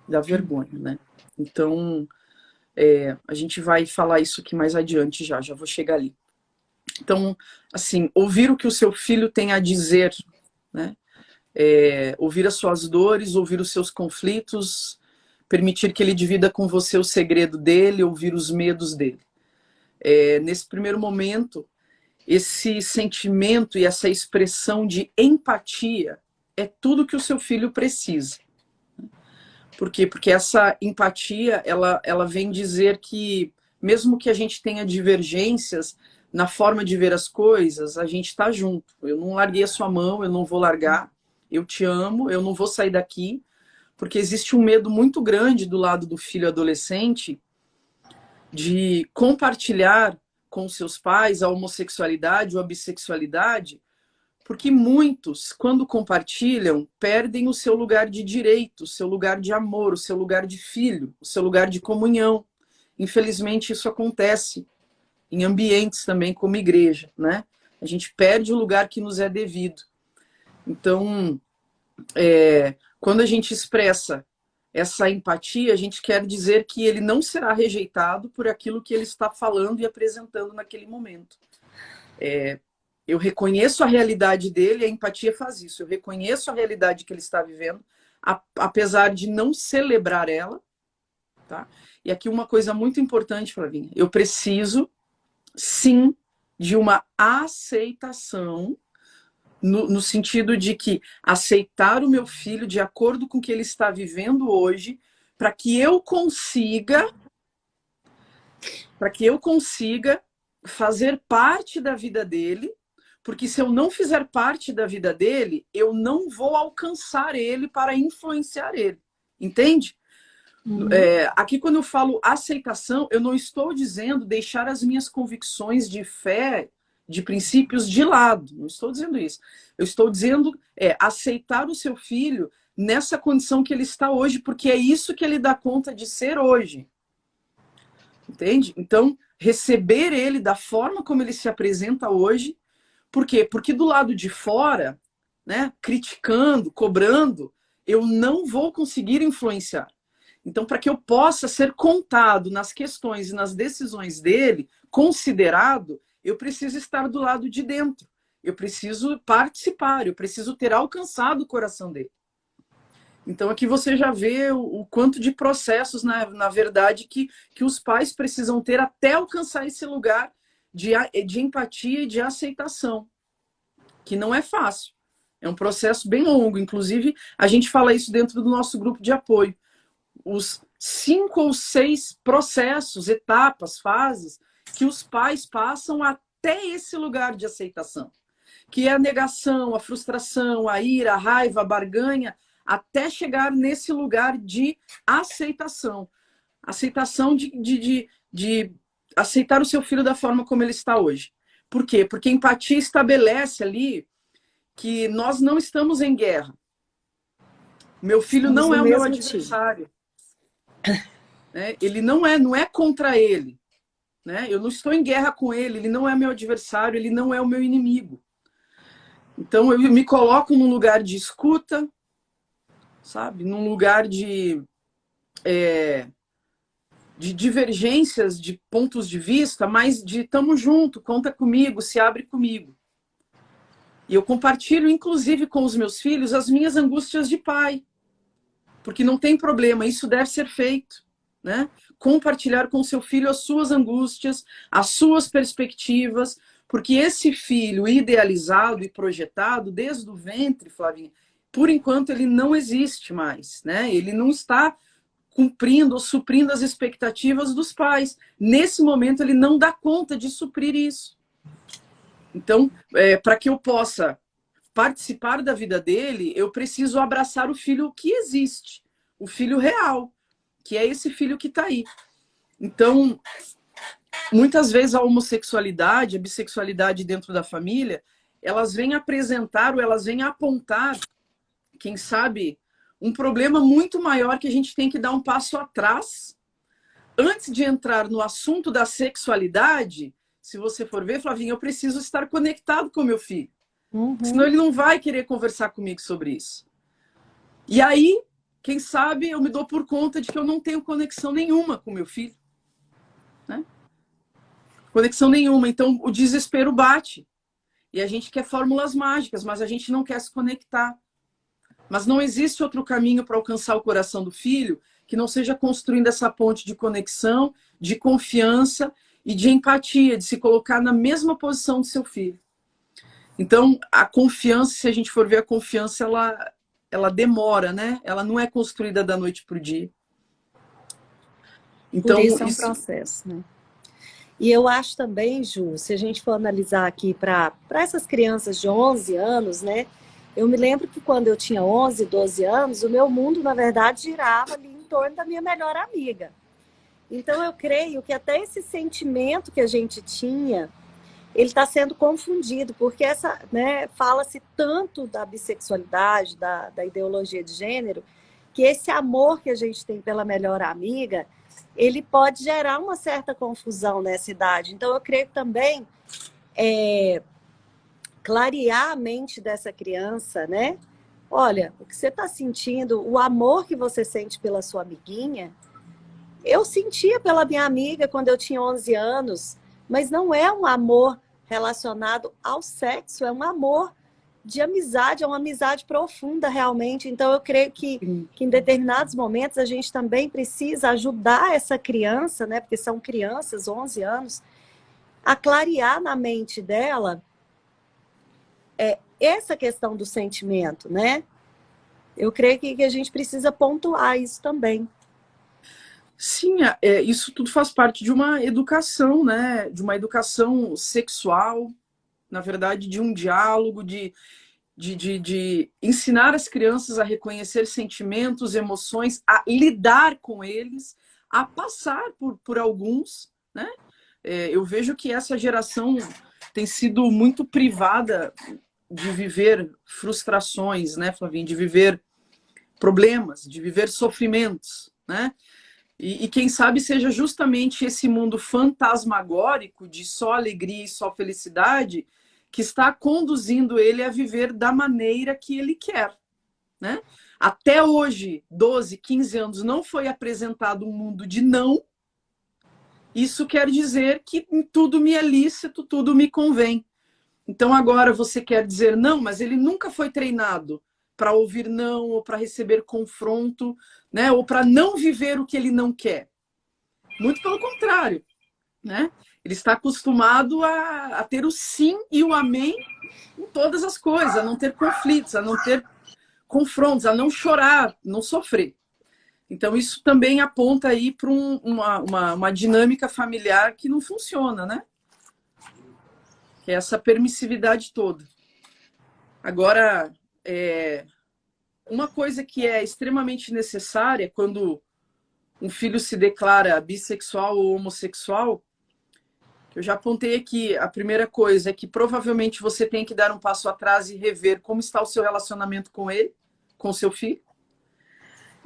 Da vergonha, né? Então, a gente vai falar isso aqui mais adiante já vou chegar ali. Então, assim, ouvir o que o seu filho tem a dizer, né? Ouvir as suas dores, ouvir os seus conflitos, permitir que ele divida com você o segredo dele, ouvir os medos dele. Nesse primeiro momento, esse sentimento e essa expressão de empatia é tudo que o seu filho precisa. Por quê? Porque essa empatia, ela vem dizer que, mesmo que a gente tenha divergências na forma de ver as coisas, a gente está junto. Eu não larguei a sua mão, eu não vou largar, eu te amo, eu não vou sair daqui, porque existe um medo muito grande do lado do filho adolescente de compartilhar com seus pais a homossexualidade ou a bissexualidade, porque muitos, quando compartilham, perdem o seu lugar de direito, o seu lugar de amor, o seu lugar de filho, o seu lugar de comunhão. Infelizmente, isso acontece em ambientes também como igreja, né? A gente perde o lugar que nos é devido. Então, quando a gente expressa essa empatia, a gente quer dizer que ele não será rejeitado por aquilo que ele está falando e apresentando naquele momento. Eu reconheço a realidade dele, a empatia faz isso. Eu reconheço a realidade que ele está vivendo, apesar de não celebrar ela. Tá? E aqui uma coisa muito importante, Flavinha. Eu preciso, sim, de uma aceitação, no sentido de que aceitar o meu filho de acordo com o que ele está vivendo hoje, para que eu consiga fazer parte da vida dele, porque se eu não fizer parte da vida dele, eu não vou alcançar ele para influenciar ele. Entende? Aqui, quando eu falo aceitação, eu não estou dizendo deixar as minhas convicções de fé, de princípios de lado. Não estou dizendo isso. Eu estou dizendo aceitar o seu filho nessa condição que ele está hoje, porque é isso que ele dá conta de ser hoje. Entende? Então, receber ele da forma como ele se apresenta hoje. Por quê? Porque do lado de fora, né, criticando, cobrando, eu não vou conseguir influenciar. Então, para que eu possa ser contado nas questões e nas decisões dele, considerado, eu preciso estar do lado de dentro. Eu preciso participar, eu preciso ter alcançado o coração dele. Então, aqui você já vê o quanto de processos, na verdade, que os pais precisam ter até alcançar esse lugar de empatia e de aceitação, que não é fácil. É um processo bem longo. Inclusive, a gente fala isso dentro do nosso grupo de apoio. Os 5 ou 6 processos, etapas, fases, que os pais passam até esse lugar de aceitação. Que é a negação, a frustração, a ira, a raiva, a barganha, até chegar nesse lugar de aceitação. Aceitação de aceitar o seu filho da forma como ele está hoje. Por quê? Porque empatia estabelece ali que nós não estamos em guerra. Meu filho não é o meu adversário. né? Ele não é contra ele, né? Eu não estou em guerra com ele, ele não é meu adversário, ele não é o meu inimigo. Então eu me coloco num lugar de escuta, sabe? Num lugar de divergências, de pontos de vista, mas de tamo junto, conta comigo, se abre comigo. E eu compartilho, inclusive, com os meus filhos, as minhas angústias de pai. Porque não tem problema, isso deve ser feito, né? Compartilhar com seu filho as suas angústias, as suas perspectivas, porque esse filho idealizado e projetado desde o ventre, Flavinha, por enquanto ele não existe mais, né? Ele não está cumprindo ou suprindo as expectativas dos pais. Nesse momento ele não dá conta de suprir isso. Então, para que eu possa participar da vida dele, eu preciso abraçar o filho que existe, o filho real, que é esse filho que está aí. Então, muitas vezes a homossexualidade, a bissexualidade dentro da família, elas vêm apresentar ou elas vêm apontar, quem sabe, um problema muito maior que a gente tem que dar um passo atrás. Antes de entrar no assunto da sexualidade, se você for ver, Flavinha, eu preciso estar conectado com meu filho. Senão ele não vai querer conversar comigo sobre isso. E aí, quem sabe, eu me dou por conta de que eu não tenho conexão nenhuma com meu filho. Né? Conexão nenhuma. Então, o desespero bate. E a gente quer fórmulas mágicas, mas a gente não quer se conectar. Mas não existe outro caminho para alcançar o coração do filho que não seja construindo essa ponte de conexão, de confiança e de empatia, de se colocar na mesma posição do seu filho. Então, a confiança, se a gente for ver a confiança, ela demora, né? Ela não é construída da noite para o dia. Então, por isso é um processo, né? E eu acho também, Ju, se a gente for analisar aqui para essas crianças de 11 anos, né? Eu me lembro que quando eu tinha 11, 12 anos, o meu mundo, na verdade, girava ali em torno da minha melhor amiga. Então, eu creio que até esse sentimento que a gente tinha, ele está sendo confundido, porque essa, né, fala-se tanto da bissexualidade, da ideologia de gênero, que esse amor que a gente tem pela melhor amiga, ele pode gerar uma certa confusão nessa idade. Então, eu creio que também clarear a mente dessa criança, né? Olha, o que você está sentindo, o amor que você sente pela sua amiguinha, eu sentia pela minha amiga quando eu tinha 11 anos, mas não é um amor relacionado ao sexo, é um amor de amizade, é uma amizade profunda realmente. Então eu creio que em determinados momentos a gente também precisa ajudar essa criança, né, porque são crianças, 11 anos, a clarear na mente dela essa questão do sentimento, né? Eu creio que a gente precisa pontuar isso também. Sim, isso tudo faz parte de uma educação, né? De uma educação sexual, na verdade, de um diálogo, de ensinar as crianças a reconhecer sentimentos, emoções, a lidar com eles, a passar por alguns, né? Eu vejo que essa geração tem sido muito privada de viver frustrações, né, Flavinha? De viver problemas, de viver sofrimentos, né? E quem sabe seja justamente esse mundo fantasmagórico de só alegria e só felicidade que está conduzindo ele a viver da maneira que ele quer, né? Até hoje, 12, 15 anos, não foi apresentado um mundo de não. Isso quer dizer que tudo me é lícito, tudo me convém. Então agora você quer dizer não, mas ele nunca foi treinado para ouvir não, ou para receber confronto, né? Ou para não viver o que ele não quer. Muito pelo contrário, né? Ele está acostumado a ter o sim e o amém em todas as coisas, a não ter conflitos, a não ter confrontos, a não chorar, não sofrer. Então isso também aponta aí para uma dinâmica familiar que não funciona, né? Que é essa permissividade toda. Agora, uma coisa que é extremamente necessária quando um filho se declara bissexual ou homossexual, eu já apontei aqui, a primeira coisa é que provavelmente você tem que dar um passo atrás e rever como está o seu relacionamento com ele, com o seu filho.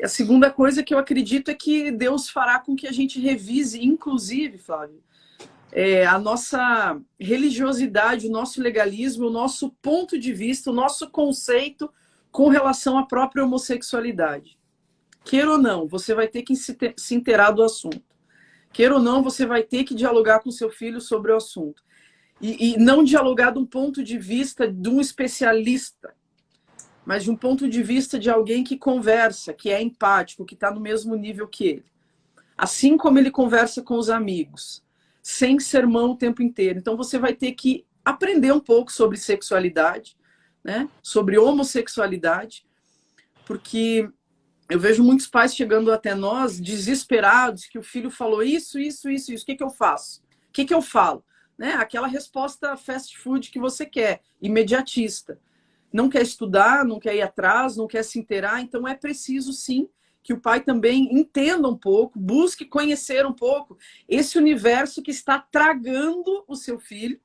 E a segunda coisa que eu acredito é que Deus fará com que a gente revise, inclusive, Flávio, a nossa religiosidade, o nosso legalismo, o nosso ponto de vista, o nosso conceito com relação à própria homossexualidade. Queira ou não, você vai ter que se inteirar do assunto. Queira ou não, você vai ter que dialogar com seu filho sobre o assunto. E não dialogar de um ponto de vista de um especialista, mas de um ponto de vista de alguém que conversa, que é empático, que está no mesmo nível que ele. Assim como ele conversa com os amigos, sem sermão o tempo inteiro. Então você vai ter que aprender um pouco sobre sexualidade, né? Sobre homossexualidade, porque eu vejo muitos pais chegando até nós desesperados, que o filho falou isso. O que eu faço? O que eu falo? Né? Aquela resposta fast food que você quer, imediatista. Não quer estudar, não quer ir atrás, não quer se inteirar, então é preciso sim que o pai também entenda um pouco, busque conhecer um pouco esse universo que está tragando o seu filho,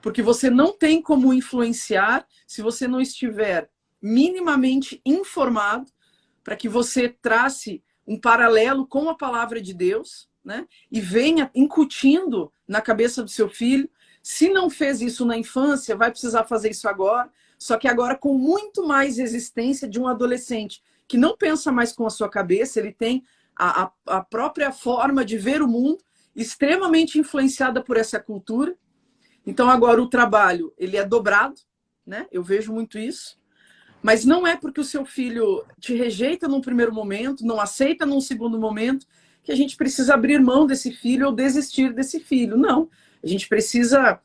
porque você não tem como influenciar se você não estiver minimamente informado, para que você trace um paralelo com a palavra de Deus, né? E venha incutindo na cabeça do seu filho. Se não fez isso na infância, vai precisar fazer isso agora, só que agora com muito mais resistência de um adolescente que não pensa mais com a sua cabeça, ele tem a própria forma de ver o mundo, extremamente influenciada por essa cultura. Então agora o trabalho ele é dobrado, né? Eu vejo muito isso. Mas não é porque o seu filho te rejeita num primeiro momento, não aceita num segundo momento, que a gente precisa abrir mão desse filho ou desistir desse filho. Não. A gente precisa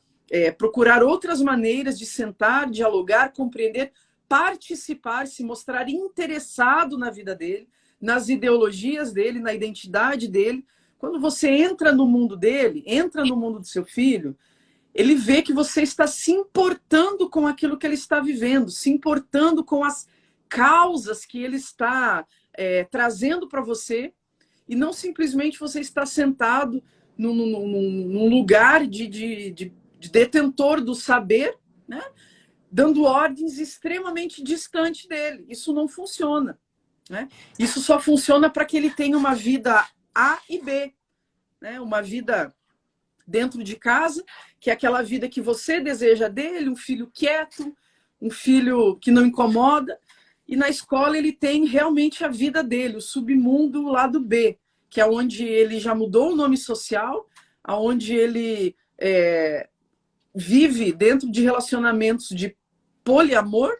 procurar outras maneiras de sentar, dialogar, compreender, participar, se mostrar interessado na vida dele, nas ideologias dele, na identidade dele. Quando você entra no mundo dele, entra no mundo do seu filho, ele vê que você está se importando com aquilo que ele está vivendo, se importando com as causas que ele está trazendo para você, e não simplesmente você está sentado num lugar de detentor do saber, né? Dando ordens extremamente distante dele. Isso não funciona, né? Isso só funciona para que ele tenha uma vida A e B, né? Uma vida dentro de casa, que é aquela vida que você deseja dele, um filho quieto, um filho que não incomoda, e na escola ele tem realmente a vida dele, o submundo, o lado B, que é onde ele já mudou o nome social, onde ele vive dentro de relacionamentos de poliamor,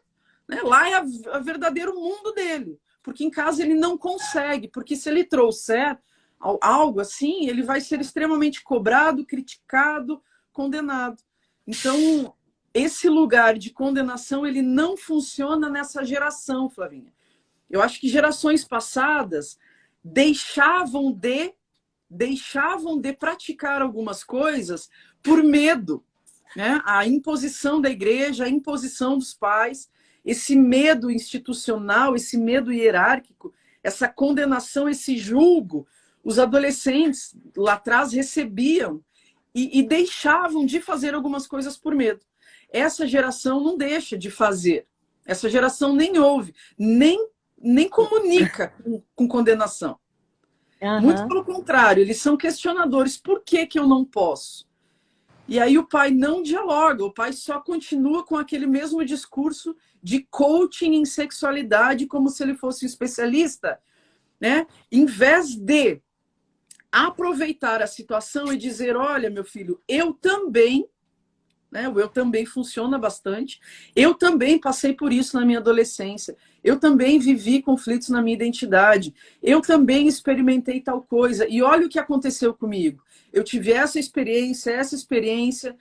né? Lá é o verdadeiro mundo dele, porque em casa ele não consegue, porque se ele trouxer algo assim, ele vai ser extremamente cobrado, criticado, condenado. Então, esse lugar de condenação, ele não funciona nessa geração, Flavinha. Eu acho que gerações passadas deixavam de praticar algumas coisas por medo, né? A imposição da igreja, a imposição dos pais, esse medo institucional, esse medo hierárquico, essa condenação, esse julgo, os adolescentes lá atrás recebiam e deixavam de fazer algumas coisas por medo. Essa geração não deixa de fazer. Essa geração nem ouve, nem comunica com condenação. Uhum. Muito pelo contrário, eles são questionadores. Por que eu não posso? E aí o pai não dialoga, o pai só continua com aquele mesmo discurso de coaching em sexualidade, como se ele fosse um especialista, né? Em vez de aproveitar a situação e dizer, olha, meu filho, eu também, né? O eu também funciona bastante, eu também passei por isso na minha adolescência, eu também vivi conflitos na minha identidade, eu também experimentei tal coisa, e olha o que aconteceu comigo. Eu tive essa experiência.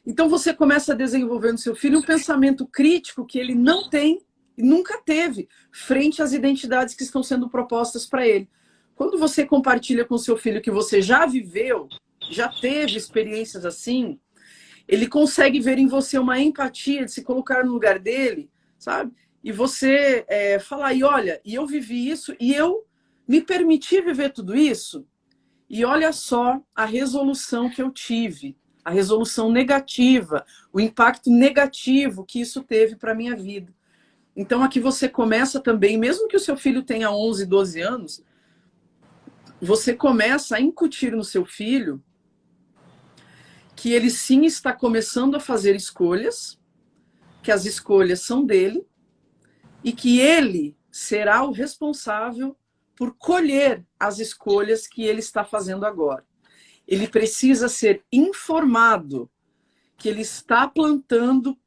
Então você começa a desenvolver no seu filho um pensamento crítico que ele não tem e nunca teve frente às identidades que estão sendo propostas para ele. Quando você compartilha com seu filho que você já viveu, já teve experiências assim, ele consegue ver em você uma empatia de se colocar no lugar dele, sabe? E você falar, e olha, e eu vivi isso, e eu me permiti viver tudo isso, e olha só a resolução que eu tive, a resolução negativa, o impacto negativo que isso teve para a minha vida. Então aqui você começa também, mesmo que o seu filho tenha 11, 12 anos, você começa a incutir no seu filho que ele sim está começando a fazer escolhas, que as escolhas são dele, e que ele será o responsável por colher as escolhas que ele está fazendo agora. Ele precisa ser informado que ele está plantando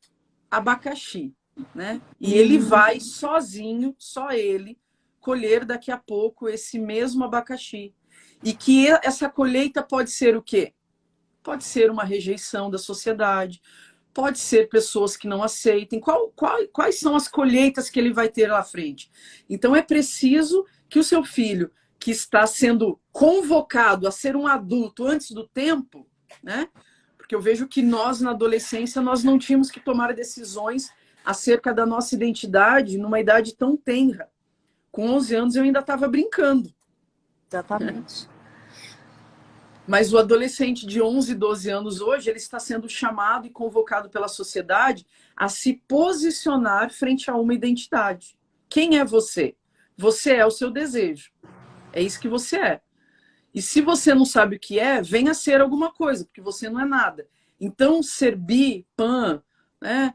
abacaxi, né? E ele vai sozinho, só ele, colher daqui a pouco esse mesmo abacaxi. E que essa colheita pode ser o quê? Pode ser uma rejeição da sociedade, pode ser pessoas que não aceitem. Quais são as colheitas que ele vai ter lá à frente? Então é preciso que o seu filho, que está sendo convocado a ser um adulto antes do tempo, né? Porque eu vejo que nós, na adolescência, nós não tínhamos que tomar decisões acerca da nossa identidade numa idade tão tenra. Com 11 anos eu ainda estava brincando. Exatamente. Mas o adolescente de 11, 12 anos hoje, ele está sendo chamado e convocado pela sociedade a se posicionar frente a uma identidade. Quem é você? Você é o seu desejo. É isso que você é. E se você não sabe o que é, venha ser alguma coisa, porque você não é nada. Então, ser bi, pan, né,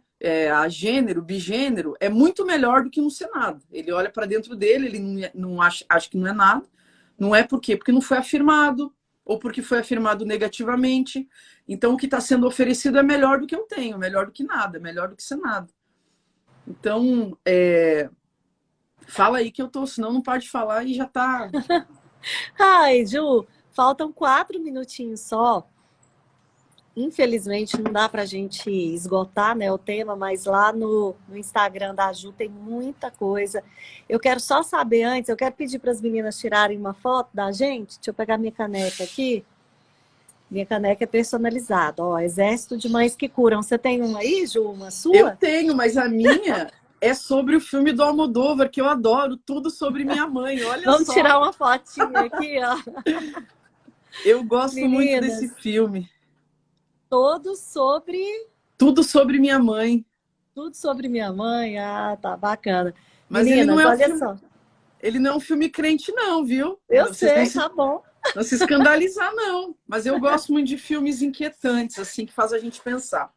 agênero, bigênero, é muito melhor do que não ser nada. Ele olha para dentro dele, ele não acha que não é nada. Não é por quê? Porque não foi afirmado, ou porque foi afirmado negativamente. Então, o que está sendo oferecido é melhor do que eu tenho, melhor do que nada, melhor do que ser nada. Então, fala aí que eu tô, senão não pode falar e já tá... Ai, Ju, faltam 4 minutinhos só. Infelizmente não dá pra gente esgotar, né, o tema, mas lá no Instagram da Ju tem muita coisa. Eu quero só saber antes, eu quero pedir para as meninas tirarem uma foto da gente. Deixa eu pegar minha caneca aqui. Minha caneca é personalizada, ó, Exército de Mães que Curam. Você tem uma aí, Ju, uma sua? Eu tenho, mas a minha é sobre o filme do Almodóvar, que eu adoro, tudo sobre minha mãe, olha só. Vamos tirar uma fotinha aqui, ó. Eu gosto muito Meninas, desse filme. Tudo sobre minha mãe. Tudo sobre minha mãe. Ah, tá bacana. Mas Meninas, ele não é olha filme, só. ele não é um filme crente não, viu? Eu Vocês sei, não se, tá bom. não se escandalizar não. Mas eu gosto muito de filmes inquietantes, assim, que faz a gente pensar.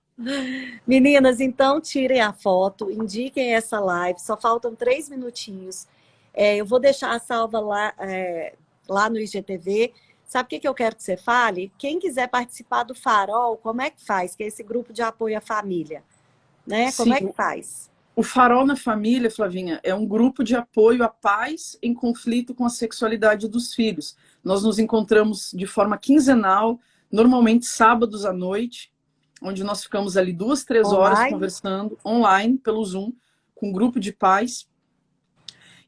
Meninas, então tirem a foto, indiquem essa live. Só faltam 3 minutinhos. Eu vou deixar a salva lá no IGTV. Sabe o que eu quero que você fale? Quem quiser participar do Farol, como é que faz? Que é esse grupo de apoio à família, né? Como é que faz? O Farol na Família, Flavinha, é um grupo de apoio à pais em conflito com a sexualidade dos filhos. Nós nos encontramos de forma quinzenal, normalmente sábados à noite, onde nós ficamos ali 2, 3 horas conversando online pelo Zoom com um grupo de pais.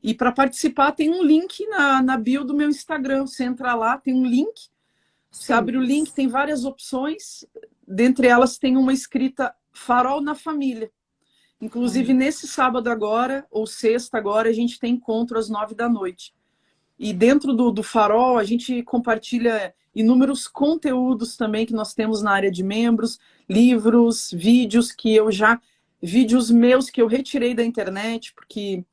E para participar tem um link na bio do meu Instagram. Você entra lá, tem um link, você abre o link, tem várias opções. Dentre elas tem uma escrita Farol na Família. Inclusive nesse sábado agora, ou sexta agora, a gente tem encontro às 9 da noite. E dentro do Farol a gente compartilha inúmeros conteúdos também que nós temos na área de membros, livros, vídeos vídeos meus que eu retirei da internet, porque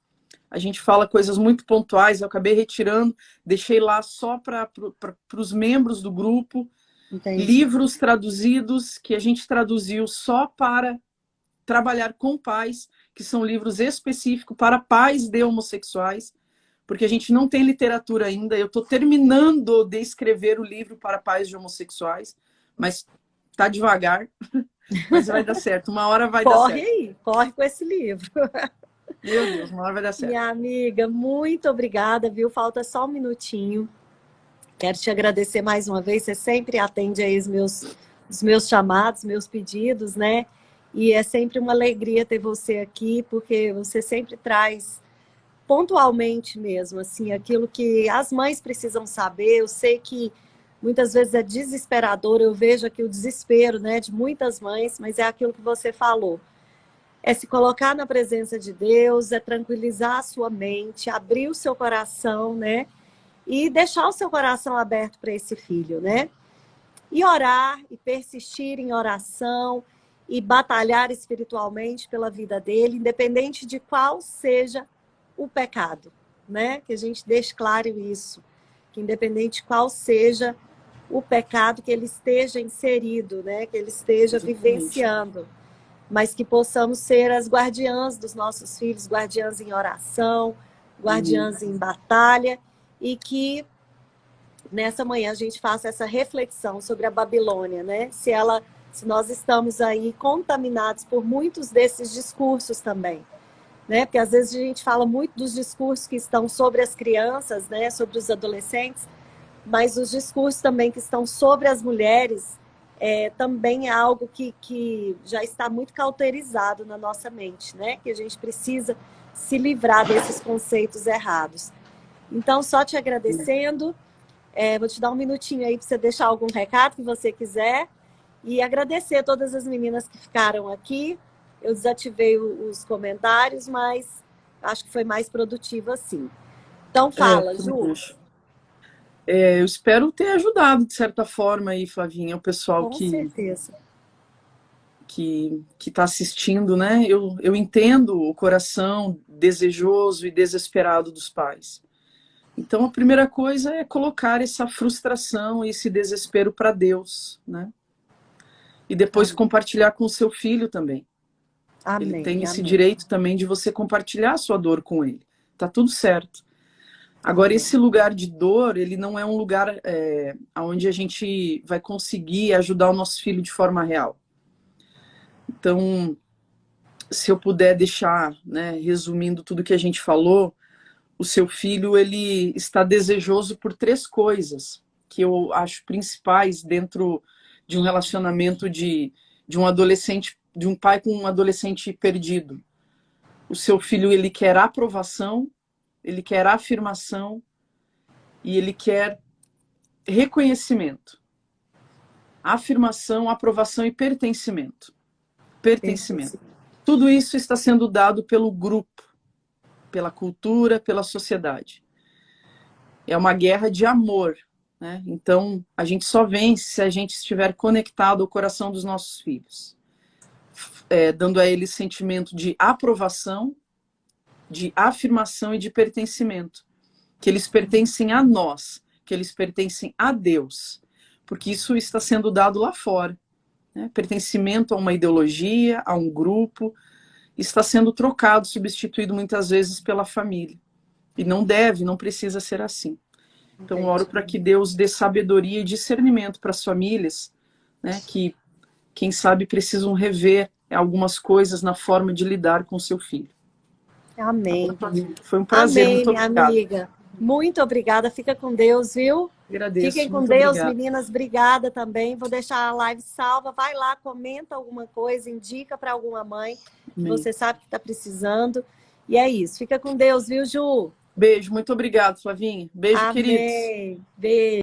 a gente fala coisas muito pontuais, eu acabei retirando, deixei lá só para os membros do grupo. Entendi. Livros traduzidos, que a gente traduziu só para trabalhar com pais, que são livros específicos para pais de homossexuais, porque a gente não tem literatura ainda. Eu estou terminando de escrever o livro para pais de homossexuais, mas tá devagar, mas vai dar certo, uma hora vai dar certo. Corre aí, corre com esse livro. Meu Deus, uma hora vai dar certo. Minha amiga, muito obrigada, viu? Falta só um minutinho. Quero te agradecer mais uma vez. Você sempre atende aí os meus chamados, meus pedidos, né? E é sempre uma alegria ter você aqui, porque você sempre traz pontualmente mesmo, assim, aquilo que as mães precisam saber. Eu sei que muitas vezes é desesperador, eu vejo aqui o desespero, né, de muitas mães, mas é aquilo que você falou. É se colocar na presença de Deus, é tranquilizar a sua mente, abrir o seu coração, né? E deixar o seu coração aberto para esse filho, né? E orar, e persistir em oração, e batalhar espiritualmente pela vida dele, independente de qual seja o pecado, né? Que a gente deixe claro isso, que independente de qual seja o pecado que ele esteja inserido, né? Que ele esteja vivenciando, mas que possamos ser as guardiãs dos nossos filhos, guardiãs em oração, guardiãs em batalha, e que nessa manhã a gente faça essa reflexão sobre a Babilônia, né? Se nós estamos aí contaminados por muitos desses discursos também, né? Porque às vezes a gente fala muito dos discursos que estão sobre as crianças, né? Sobre os adolescentes, mas os discursos também que estão sobre as mulheres também é algo que já está muito cauterizado na nossa mente, né? Que a gente precisa se livrar desses conceitos errados. Então, só te agradecendo, vou te dar um minutinho aí para você deixar algum recado que você quiser, e agradecer a todas as meninas que ficaram aqui. Eu desativei os comentários, mas acho que foi mais produtivo assim. Então fala, Ju. Eu espero ter ajudado, de certa forma, aí, Flavinha, o pessoal Com certeza. que está assistindo, né? Eu entendo o coração desejoso e desesperado dos pais. Então, a primeira coisa é colocar essa frustração e esse desespero para Deus, né? E depois compartilhar com o seu filho também. Amém, ele tem esse amém. direito também de você compartilhar a sua dor com ele. Tá tudo certo. Agora, esse lugar de dor, ele não é um lugar onde a gente vai conseguir ajudar o nosso filho de forma real. Então, se eu puder deixar, né, resumindo tudo que a gente falou, o seu filho, ele está desejoso por 3 coisas que eu acho principais dentro de um relacionamento de um adolescente, de um pai com um adolescente perdido. O seu filho, ele quer aprovação, ele quer afirmação e ele quer reconhecimento. Afirmação, aprovação e pertencimento. Pertencimento. Tudo isso está sendo dado pelo grupo, pela cultura, pela sociedade. É uma guerra de amor, né? Então, a gente só vence se a gente estiver conectado ao coração dos nossos filhos, dando a eles sentimento de aprovação, de afirmação e de pertencimento. Que eles pertencem a nós, que eles pertencem a Deus, porque isso está sendo dado lá fora, né? Pertencimento a uma ideologia, a um grupo, está sendo trocado, substituído muitas vezes pela família. E não deve, não precisa ser assim. Então, oro para que Deus dê sabedoria e discernimento para as famílias, né, que, quem sabe, precisam rever algumas coisas na forma de lidar com o seu filho. Amém. Foi um prazer, amém, muito minha obrigada. Amiga. Muito obrigada. Fica com Deus, viu? Agradeço. Fiquem com muito Deus, obrigada. meninas. Obrigada também. Vou deixar a live salva. Vai lá, comenta alguma coisa, indica para alguma mãe que você sabe que está precisando. E é isso. Fica com Deus, viu, Ju? Beijo, muito obrigado, Flavinha. Beijo, amém. queridos. Beijo.